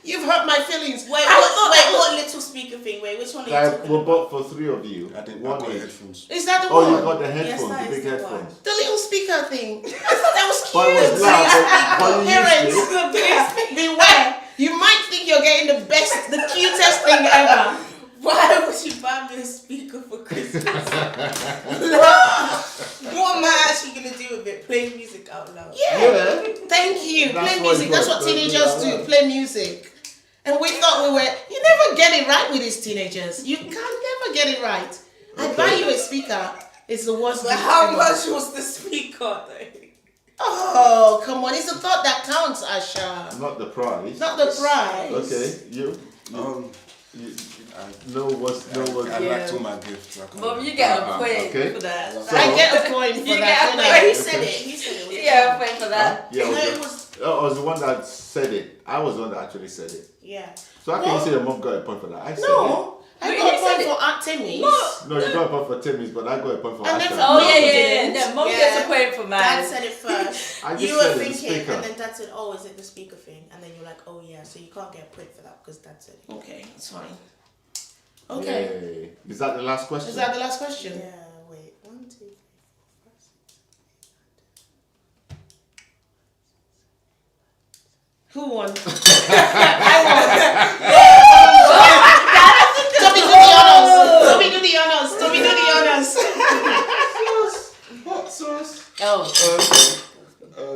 You've hurt my feelings. Wait, I thought that what little speaker thing? Wait, which one are you Like, talking we about? bought for 3 of you. I didn't One got each. headphones. Is that the Oh, one? you got the headphones, that the is big the one. headphones. The little speaker thing. I thought that was But it cute. was loud. But you Parents, used it. beware. You might think you're getting the cutest thing ever. Why would you buy me a speaker for Christmas? What am I actually gonna do with it? Play music out loud? Yeah. Thank you. That's Play what music. it That's was. what teenagers do. Play music. And we thought you never get it right with these teenagers. You can never get it right. I buy you a speaker. It's the worst. But gift how ever. much was the speaker though? Oh, come on. It's the thought that counts, Asha. Not the price. Not the price. Okay, you know what's I liked all my gifts. I can't- Mom, you get a point okay. for that. So- I get a point for You that. get a don't point. I? He said it. He said it. You get a point for that. Yeah, No, I it was, was. I was the one that said it. I was the one that actually said it. Yeah. So how can you say your mom got a point for that? I said No. I Wait, got you a point said for Aunt Timmy's. it. No, you got a point for Timmy's, but I got a point for And Asha. then- Oh, No, yeah. you didn't. Yeah, Mom Yeah. gets a point for Dad mine. said it first. I just You were said it, the thinking, speaker. and then Dad said, "Oh, is it the speaker thing?" And then you're like, "Oh yeah." So you can't get a point for that because Dad said it. Okay, it's fine. Okay. Yay. Is that the last question? Is that the last question? Yeah. Wait. 1, 2, 3, 4, 5, 6. Who won? I won. Toby, do the honors. Toby, do the honors. Toby, do the honors. Hot sauce. Oh.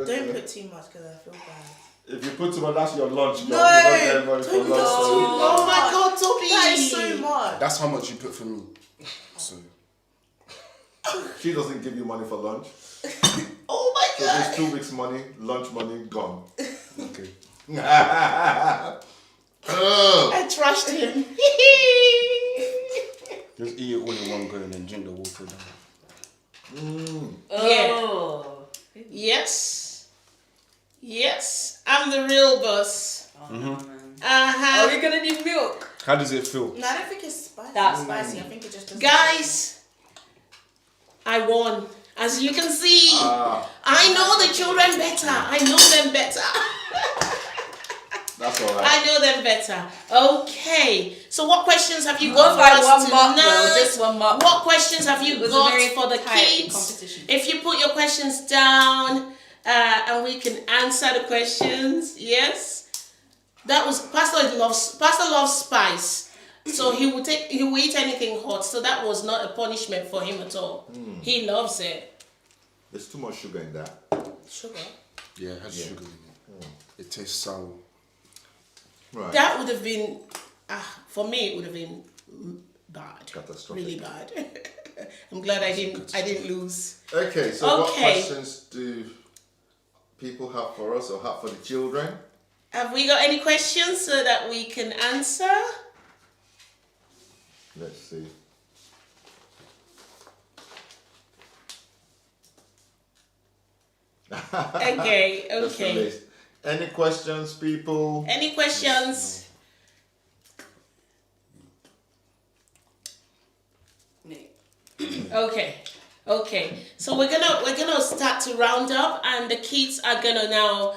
Don't put too much because I feel bad. If you put too much, that's your lunch. No, girl. You don't get money for don't lunch. put too Oh my God, Toby. That is so much. That's how much you put for me. So She doesn't give you money for lunch. Oh my So God. this 2 weeks money, lunch money, gone. okay. I trashed him. Just eat it all in one go and then drink the water down. Oh. Yes. Yes. I'm the real boss. Oh, man. Uh-huh. Are we gonna need milk? How does it feel? No, I don't think it's spicy. That's spicy. I think it just doesn't. Guys, I won. As you can see, Ah, I know the children better. I know them better. that's all right. I know them better. Okay. So what questions have you One got for by us one mark, tonight? though, just one mark. What questions have you It was a got very for the tight kids? competition. If you put your questions down and we can answer the questions, yes. That was Pastor loves spice, so he will eat anything hot. So that was not a punishment for him at all. He loves it. There's too much sugar in that. Sugar. Yeah, it has Yeah. sugar in it. It tastes sour. Right. That would have been, for me, it would have been bad, Catastrophic. really bad. I'm glad I didn't lose. Okay, so what Okay. questions do people have for us or have for the children? Have we got any questions so that we can answer? Let's see. Okay, That's the okay. list. Any questions, people? Any questions? Okay. Okay. So we're gonna start to round up, and the kids are gonna now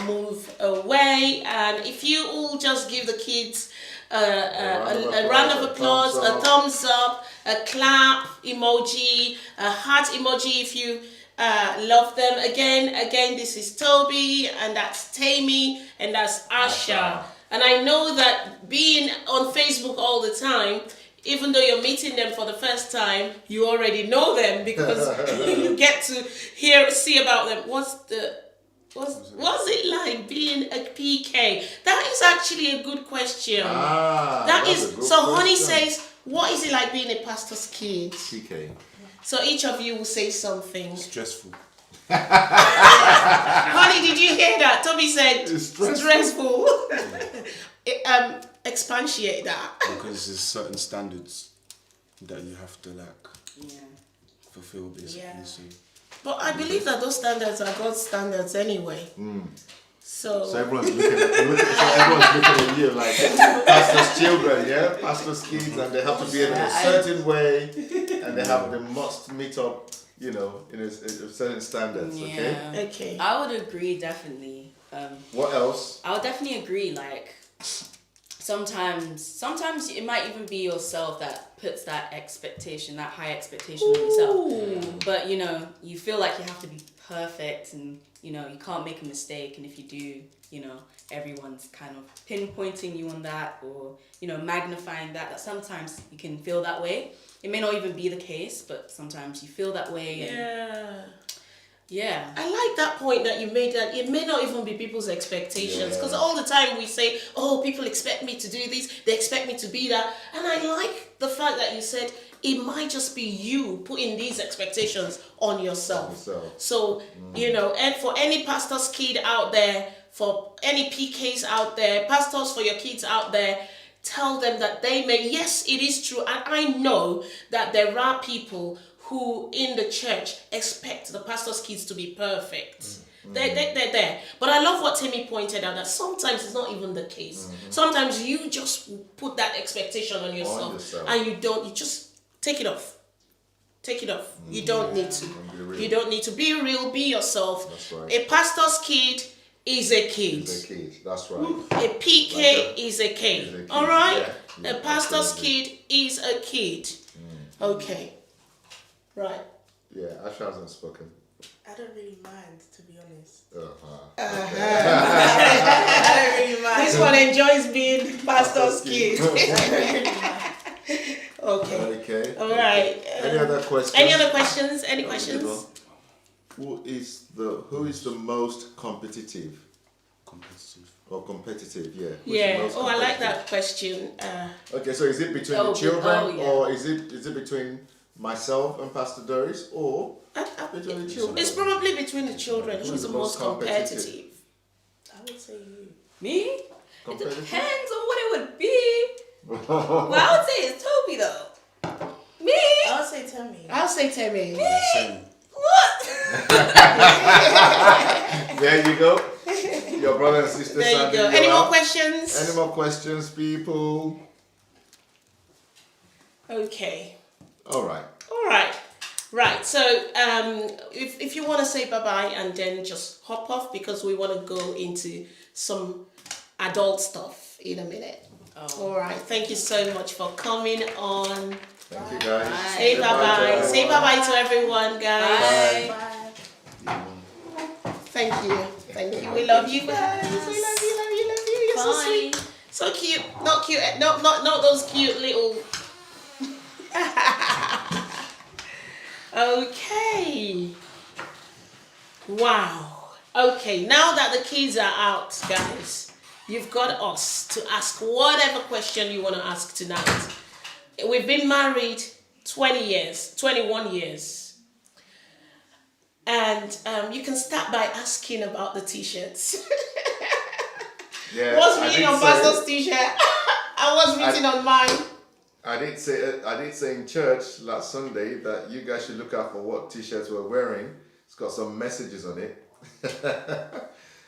move away. And if you all just give the kids a round of applause, a thumbs up, a clap emoji, a heart emoji if you love them. Again, this is Toby, and that's Tammy, and that's Asha. And I know that being on Facebook all the time, even though you're meeting them for the first time, you already know them because you get to see about them. What's it like being a PK? That is actually a good question. That that's is a good so. Honey question. says, "What is it like being a pastor's kid?" PK. So each of you will say something. Stressful. Honey, did you hear that? Toby said It's stressful. stressful. Expatiate that. Because there's certain standards that you have to fulfill basically. Yeah. So But I believe that those standards are God's standards anyway. So So everyone's looking at you like pastor's children, yeah? Pastor's kids, and they have to be in a certain way, and they must meet up, in a certain standards, okay? Yeah. okay. I would agree, definitely. What else? I would definitely agree, like, sometimes it might even be yourself that puts that high expectation on yourself. But, you feel like you have to be perfect, and, you can't make a mistake, and if you do, everyone's kind of pinpointing you on that, or, magnifying that sometimes you can feel that way. It may not even be the case, but sometimes you feel that way. And yeah. I like that point that you made, that it may not even be people's expectations, because all the time we say, oh, people expect me to do this, they expect me to be that, and I like the fact that you said it might just be you putting these expectations on yourself. So, and for any pastor's kid out there, for any PKs out there, pastors, for your kids out there, tell them that they may, yes, it is true, and I know that there are people who in the church expect the pastor's kids to be perfect. They're there. But I love what Timmy pointed out, that sometimes it's not even the case. Sometimes you just put that expectation on yourself. And you just take it off. Take it off. You don't need to. You don't need to. Be real, be yourself. That's right. A pastor's kid is a kid. He's a kid, that's right. A PK is a kid. All right? Yeah, A pastor's absolutely. kid is a kid. Okay. Right. Yeah, Asha hasn't spoken. I don't really mind, to be honest. I don't really mind. This one enjoys being pastor's kid. Okay. Okay. All right. Any other questions? Any other questions? Any questions? Who is the most competitive? competitive. Or competitive, yeah. Who's the Yeah. most Oh, I like competitive? that question. Okay, so is it between the children, or is it between myself and Pastor Doris, or between the children? It's probably between the children. Who's the most competitive? I would say you. Me? It Competitive? depends on what it would be. Well, I would say it's Toby though. Me? I would say Tammy. I'll say Temi. Same. What? There you go. Your brother and sister. There you Sandy, go. you're Any more out. questions? Any more questions, people? Okay. All right. All right. Right. So, if you want to say bye-bye and then just hop off, because we want to go into some adult stuff in a minute. Oh. All right. Thank you so much for coming on. Thank you, guys. Bye. Say bye-bye. to Say everyone. bye-bye to everyone, guys. Bye. Bye. Thank you. Thank you. We love you guys. We love you, love you, love you. You're so Bye. sweet. So cute. Not cute. Not those cute little. Okay. Wow. Okay, now that the kids are out, guys, you've got us to ask whatever question you want to ask tonight. We've been married 20 years, 21 years. And you can start by asking about the t-shirts. Yeah, What's written on Pastor's t-shirt? And what's written on mine? I did say in church last Sunday that you guys should look out for what t-shirts we're wearing. It's got some messages on it.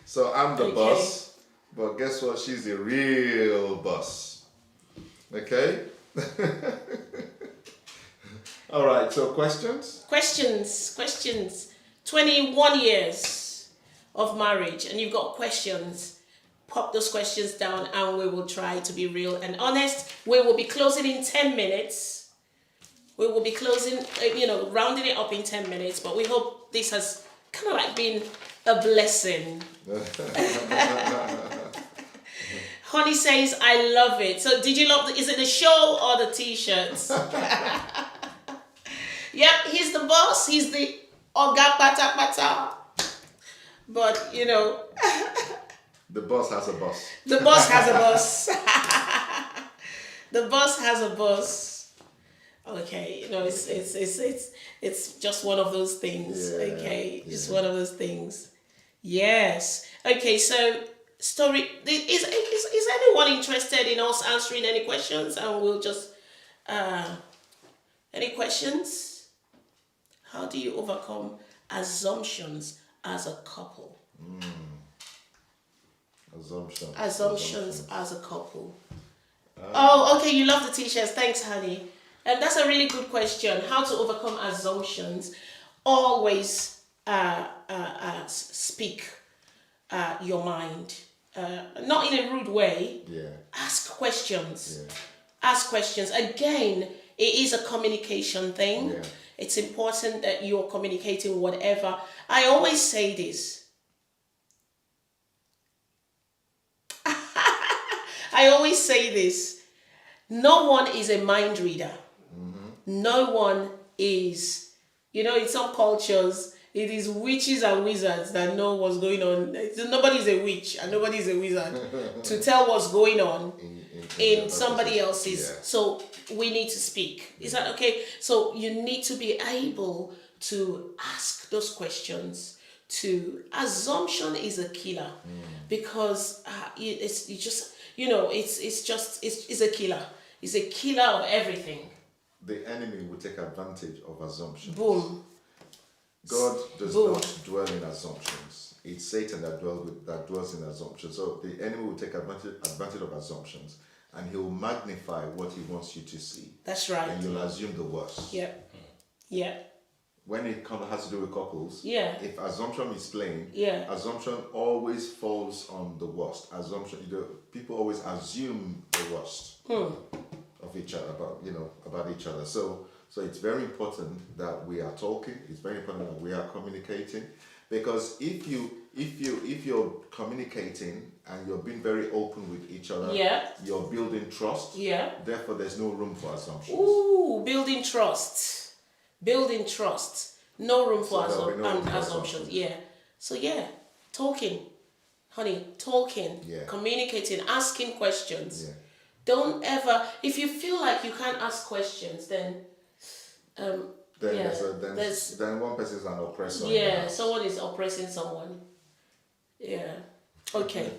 So I'm the boss, but guess what? She's the real boss. Okay? All right, so questions? Questions. 21 years of marriage, and you've got questions. Pop those questions down and we will try to be real and honest. We will be closing in 10 minutes. We will be closing, rounding it up in 10 minutes, but we hope this has kind of like been a blessing. Honey says, I love it. So did you love is it the show or the t-shirts? Yep, he's the boss. He's the Oga Pata Pata. But, The boss has a boss. the boss has a boss. The boss has a boss. Okay, it's just one of those things. Yeah, Okay, it's yeah. one of those things. Yes. Okay, so story. Is anyone interested in us answering any questions? And we'll just any questions? How do you overcome assumptions as a couple? Assumptions as a couple. Okay, you love the t-shirts. Thanks, honey. And that's a really good question. How to overcome assumptions? Always speak your mind. Not in a rude way. Yeah. Ask questions. Yeah. Ask questions. Again, it is a communication thing. Yeah. It's important that you're communicating whatever. I always say this. I always say this. No one is a mind reader. No one is, in some cultures, it is witches and wizards that know what's going on. Nobody's a witch and nobody's a wizard to tell what's going on in somebody else's. Yeah. So we need to speak. Is that okay? So you need to be able to ask those questions. Assumption is a killer because it's a killer. It's a killer of everything. The enemy will take advantage of assumptions. Boom. God does not dwell in assumptions. It's Satan that dwells in assumptions. So the enemy will take advantage of assumptions, and he will magnify what he wants you to see. That's right. And you'll assume the worst. Yep. Yeah. When it has to do with couples, Yeah. if assumption is playing, Yeah. assumption always falls on the worst. Assumption, people always assume the worst of each other about each other. So it's very important that we are talking. It's very important that we are communicating, because if you're communicating and you're being very open with each other, Yeah. you're building trust. Yeah. Therefore, there's no room for assumptions. Ooh, building trust. Building trust. No room for So there'll be no room for assumptions. Yeah. So yeah, talking, honey, talking, Yeah. communicating, asking questions. Yeah. Don't ever. If you feel like you can't ask questions, then Then one person is an oppressor. yeah, someone is oppressing someone. Yeah. Okay.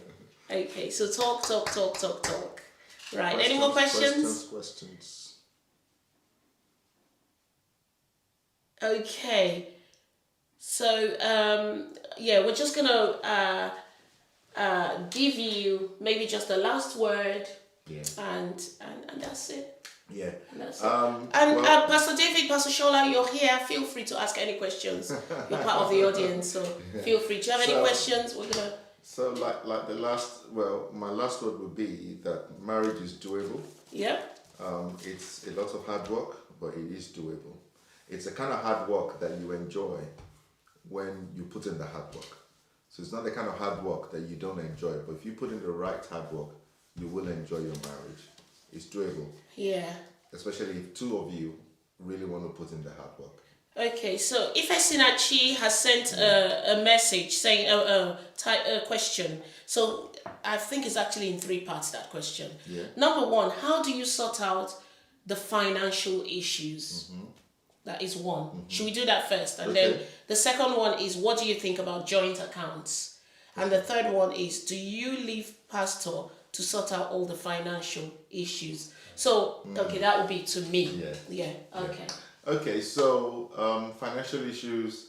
Okay. So talk. Right. Any more questions? Questions. Okay. So we're just gonna give you maybe just the last word. Yeah. And that's it. Yeah. And that's it. Pastor David, Pastor Ishola, you're here. Feel free to ask any questions. You're part of the audience, so feel free. Do you have any questions? We're gonna. So like my last word would be that marriage is doable. Yeah. It's a lot of hard work, but it is doable. It's a kind of hard work that you enjoy when you put in the hard work. So it's not the kind of hard work that you don't enjoy, but if you put in the right hard work, you will enjoy your marriage. It's doable. Yeah. Especially if two of you really want to put in the hard work. Okay, so if Esinachi has sent a message saying a question, so I think it's actually in 3 parts, that question. Yeah. Number 1, how do you sort out the financial issues? That is 1. Should we do that first? And then the second one is, what do you think about joint accounts? And the third one is, do you leave pastor to sort out all the financial issues? So, okay, that would be to me. Yeah, okay. Okay, so financial issues,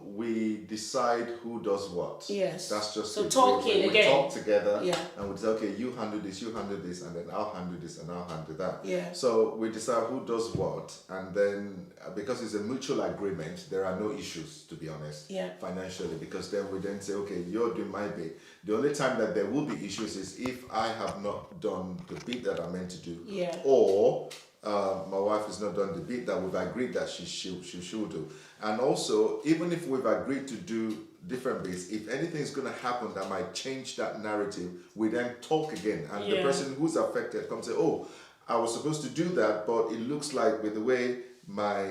we decide who does what. Yes. That's just So it. talking we again. talk together, Yeah. and we say, okay, you handle this, and then I'll handle this, and I'll handle that. Yeah. So we decide who does what, and then because it's a mutual agreement, there are no issues, to be honest, Yeah. financially, because then we then say, okay, you're doing my bit. The only time that there will be issues is if I have not done the bit that I'm meant to do, Yeah. or my wife has not done the bit that we've agreed that she should do. And also, even if we've agreed to do different bits, if anything is going to happen that might change that narrative, we then talk again. And the Yeah. person who's affected comes and say, oh, I was supposed to do that, but it looks like with the way my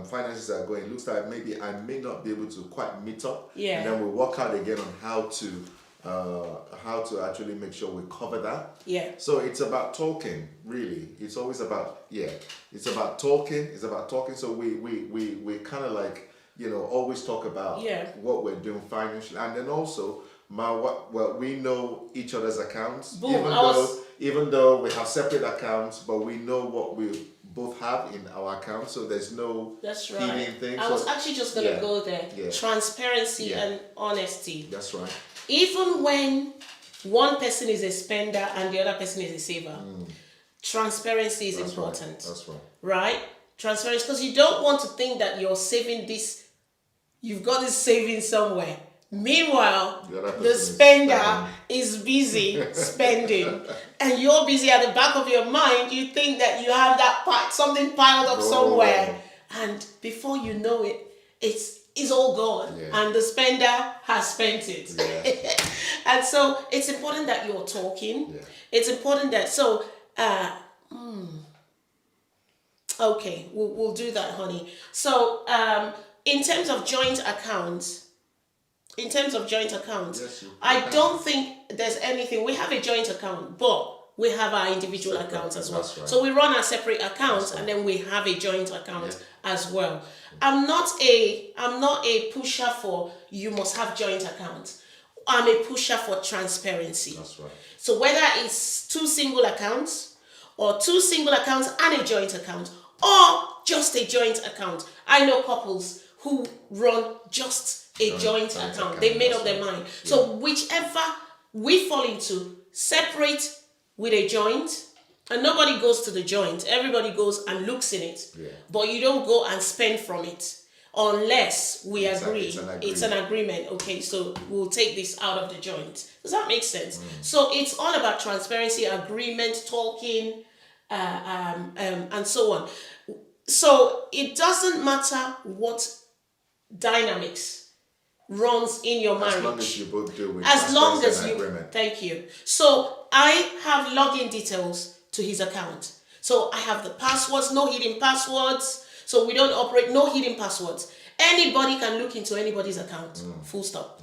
finances are going, it looks like maybe I may not be able to quite meet up. Yeah. And then we work out again on how to actually make sure we cover that. Yeah. So it's about talking, really. It's always about, it's about talking. So we kind of like, always talk about what we're doing financially. And then also, we know each other's accounts. Boom, Even though we have separate accounts, but we know what we both have in our accounts. So there's no That's right. hidden thing. I was actually just going to go there. Yeah. Transparency and honesty. That's right. Even when one person is a spender and the other person is a saver, transparency is important. That's right. Right? Transparency, because you don't want to think that you're saving this, you've got this saving somewhere. Meanwhile, the spender is busy spending, and you're busy at the back of your mind. You think that you have that something piled up somewhere, and before you know it, it's all gone, and the spender has spent it. And so it's important that you're talking. It's important that okay, we'll do that, honey. So in terms of joint accounts. I don't think there's anything. We have a joint account, but we have our individual accounts as well. Right. So we run our separate accounts, and then we have a joint account as well. I'm not a pusher for you must have joint accounts. I'm a pusher for transparency. That's right. So whether it's 2 single accounts, or 2 single accounts and a joint account, or just a joint account. I know couples who run just a joint account. They made up their mind. So whichever we fall into, separate with a joint, and nobody goes to the joint. Everybody goes and looks in it. But you don't go and spend from it unless we agree. It's an agreement. Okay, so we'll take this out of the joint. Does that make sense? So it's all about transparency, agreement, talking, and so on. So it doesn't matter what dynamics runs in your marriage. As long as you both do with agreement. Thank you. So I have login details to his account. So I have the passwords, no hidden passwords. So we don't operate no hidden passwords. Anybody can look into anybody's account. Full stop.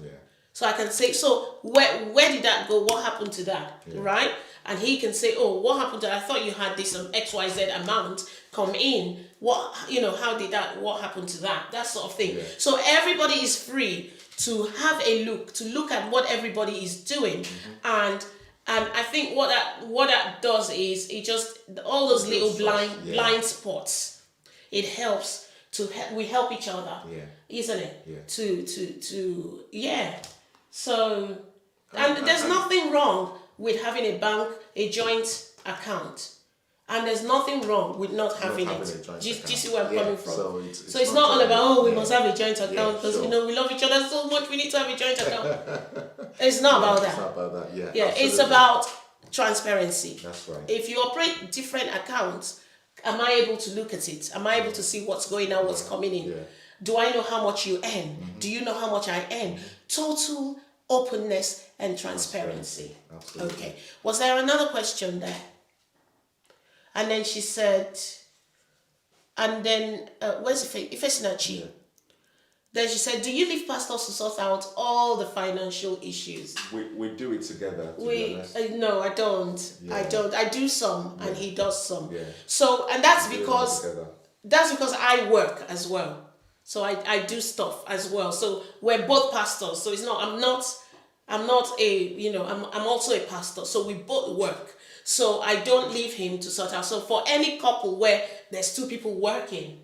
So I can say, so where did that go? What happened to that? Right? And he can say, oh, what happened to that? I thought you had this XYZ amount come in. What, how did that, what happened to that? That sort of thing. So everybody is free to have a look, to look at what everybody is doing. And I think what that does is it just, all those little blind spots, it helps we help each other, isn't it? So, and there's nothing wrong with having a joint account. And there's nothing wrong with not having it. Do you see where I'm coming from? So it's not all about, we must have a joint account because we love each other so much, we need to have a joint account. It's not about that. It's not about that, It's about transparency. That's right. If you operate different accounts, am I able to look at it? Am I able to see what's going on, what's coming in? Do I know how much you earn? Do you know how much I earn? Total openness and transparency. Absolutely. Okay. Was there another question there? And then she said, and then where's Ifesinachi? Yeah. Then she said, do you leave pastors to sort out all the financial issues? We do it together, to be honest. No, I don't. Yeah. I don't. I do some, and he does some. Yeah. So, and that's We do it all because together. I work as well. So I do stuff as well. So we're both pastors. So it's not. I'm not a. I'm also a pastor. So we both work. So I don't leave him to sort out. So for any couple where there's two people working,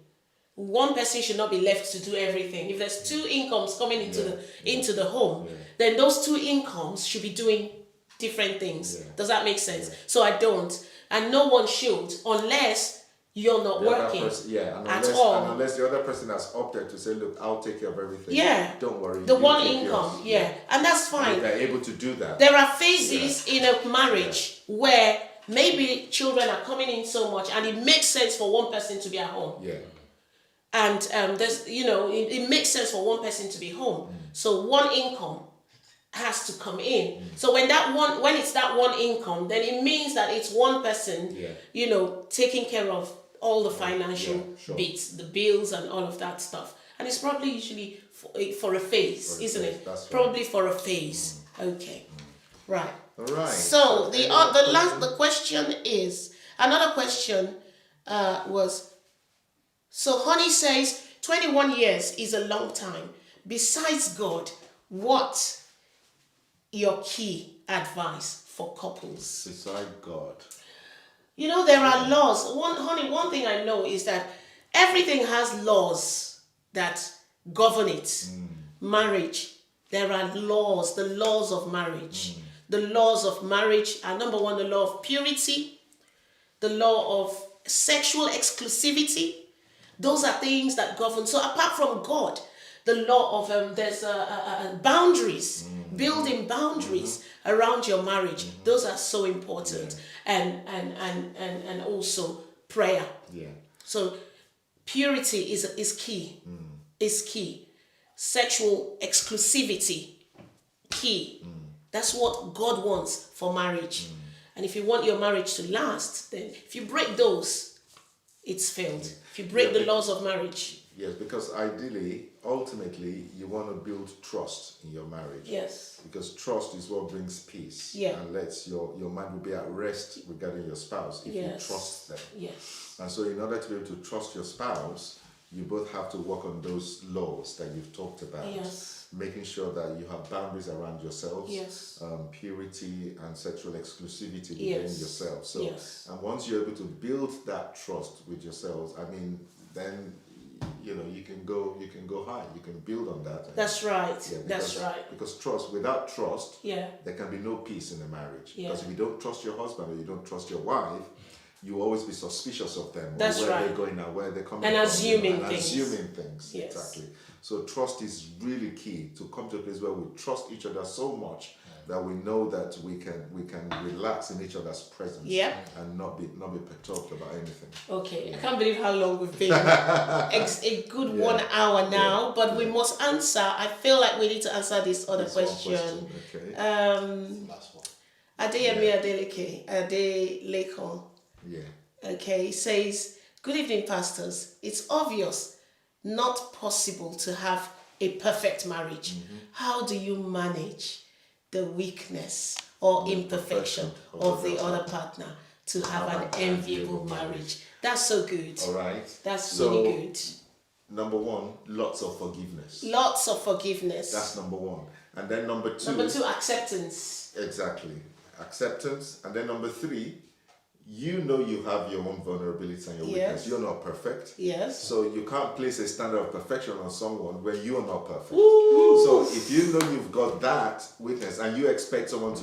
one person should not be left to do everything. If there's two incomes coming into the home, then those two incomes should be doing different things. Yeah. Does that make sense? Yeah. So I don't, and no one should, unless you're not The other working person, and at unless, all. and unless the other person has opted to say, look, I'll take care of everything. Yeah. Don't worry. The you one take income, yours. and that's And fine. if they're able to do that. There are phases in a marriage where maybe children are coming in so much, and it makes sense for one person to be at home. Yeah. And there's it makes sense for one person to be home. So one income has to come in. So when it's that one income, then it means that it's one person, taking care of all the financial bits, the bills and all of that stuff. And it's probably usually for a phase, isn't it? That's right. Probably for a phase. Okay. Right. All right. So the Any question is, another question was, so Honey says 21 years is a long time. Besides God, what your key advice for couples? Beside God. There are laws. One thing I know is that everything has laws that govern it. Marriage, there are laws, the laws of marriage. The laws of marriage are, number one, the law of purity, the law of sexual exclusivity. Those are things that govern. So apart from God, the law of there's boundaries, building boundaries around your marriage. Those are so important, and also prayer. Yeah. So purity is key. Is key. Sexual exclusivity, key. That's what God wants for marriage. And if you want your marriage to last, then if you break those, it's failed. If you break the laws of marriage. Yes, because ideally, ultimately, you want to build trust in your marriage. Yes. Because trust is what brings peace. Yeah. And lets your mind will be at rest regarding your spouse if you trust them. Yes. And so in order to be able to trust your spouse, you both have to work on those laws that you've talked about. Yes. Making sure that you have boundaries around yourselves. Yes. Purity and sexual exclusivity within yourselves. So, and once you're able to build that trust with yourselves, then you can go high. You can build on that. That's right. That's right. Because without trust, there can be no peace in a marriage. Yeah. Because if you don't trust your husband or you don't trust your wife, you will always be suspicious of them. That's where right. they're going and where they're coming and from. Assuming things. Assuming things. Yes. Exactly. So trust is really key to come to a place where we trust each other so much that we know that we can relax in each other's presence and not be perturbed about anything. Okay, I can't believe how long we've been. A good 1 hour now, but we must answer. I feel like we need to answer this other question. Okay. Last one. Adeyemi Adelekon. Yeah. Okay, says, good evening, pastors. It's obvious not possible to have a perfect marriage. How do you manage the weakness or imperfection of the other partner to have an enviable marriage? That's so good. All right. That's really good. Number one, lots of forgiveness. Lots of forgiveness. That's number one. And then number two. Number two, acceptance. Exactly. Acceptance. And then number three, you know you have your own vulnerabilities and your weakness. You're not perfect. Yes. So you can't place a standard of perfection on someone when you're not perfect. Ooh. So if you know you've got that weakness and you expect someone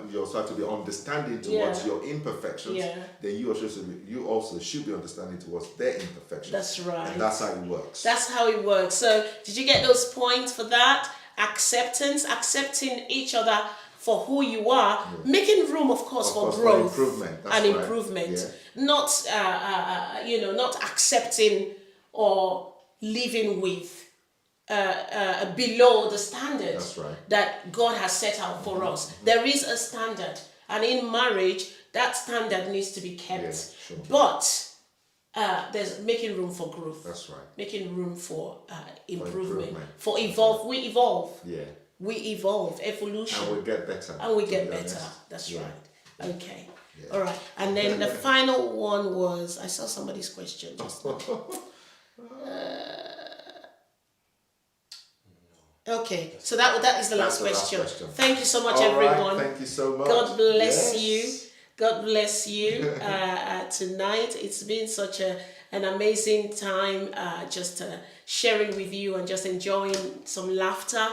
yourself to be understanding towards your imperfections, then you also should be understanding towards their imperfections. That's right. And that's how it works. That's how it works. So did you get those points for that? Acceptance, accepting each other for who you are, making room, of course, for growth for improvement. That's and right. improvement. Not, not accepting or living with below the standard That's right. that God has set out for us. There is a standard, and in marriage, that standard needs to be kept. Yeah, sure. But there's making room for growth. That's right. Making room for improvement. improvement. For evolve. We evolve. Yeah. We evolve. Evolution. And we get better. And we to get be better. honest. That's Yeah. right. Okay. Yeah. All right. And then the final one was, I saw somebody's question just now. Okay, so that is the last question. Thank you so much, All right, everyone. thank you so much. God bless Yes. you. God bless you tonight. It's been such an amazing time just sharing with you and just enjoying some laughter.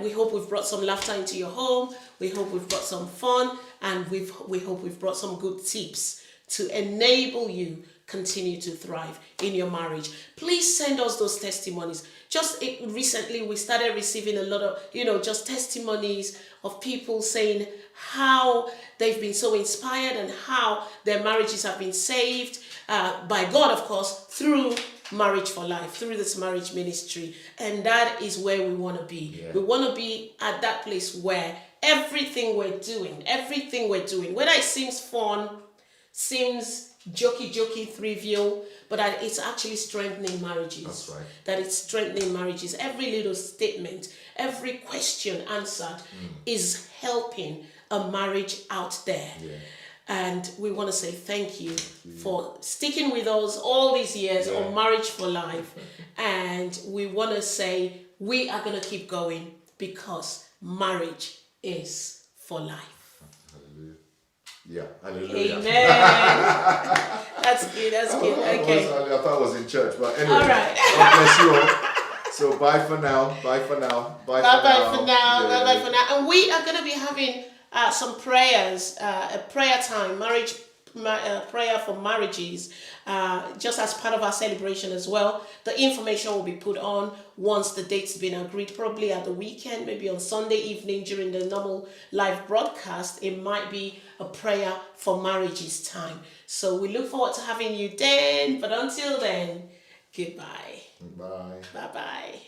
We hope we've brought some laughter into your home. We hope we've brought some fun, and we hope we've brought some good tips to enable you continue to thrive in your marriage. Please send us those testimonies. Just recently, we started receiving a lot of, just testimonies of people saying how they've been so inspired and how their marriages have been saved by God, of course, through Marriage for Life, through this marriage ministry. And that is where we want to be. Yeah. We want to be at that place where everything we're doing, whether it seems fun, seems jokey, trivial, but that it's actually strengthening marriages. That's right. That it's strengthening marriages. Every little statement, every question answered is helping a marriage out there. Yeah. And we want to say thank you for sticking with us all these years on Marriage for Life. And we want to say we are going to keep going because marriage is for life. Hallelujah. Yeah, hallelujah. Amen. That's good. Okay. I thought I was in church, but anyway. All right. God bless you all. So bye for now. Bye for now. Bye for now. Yeah. Bye for now. And we are going to be having some prayers, a prayer time, prayer for marriages, just as part of our celebration as well. The information will be put on once the date's been agreed, probably at the weekend, maybe on Sunday evening during the normal live broadcast. It might be a prayer for marriages time. So we look forward to having you then. But until then, goodbye. Bye. Bye-bye.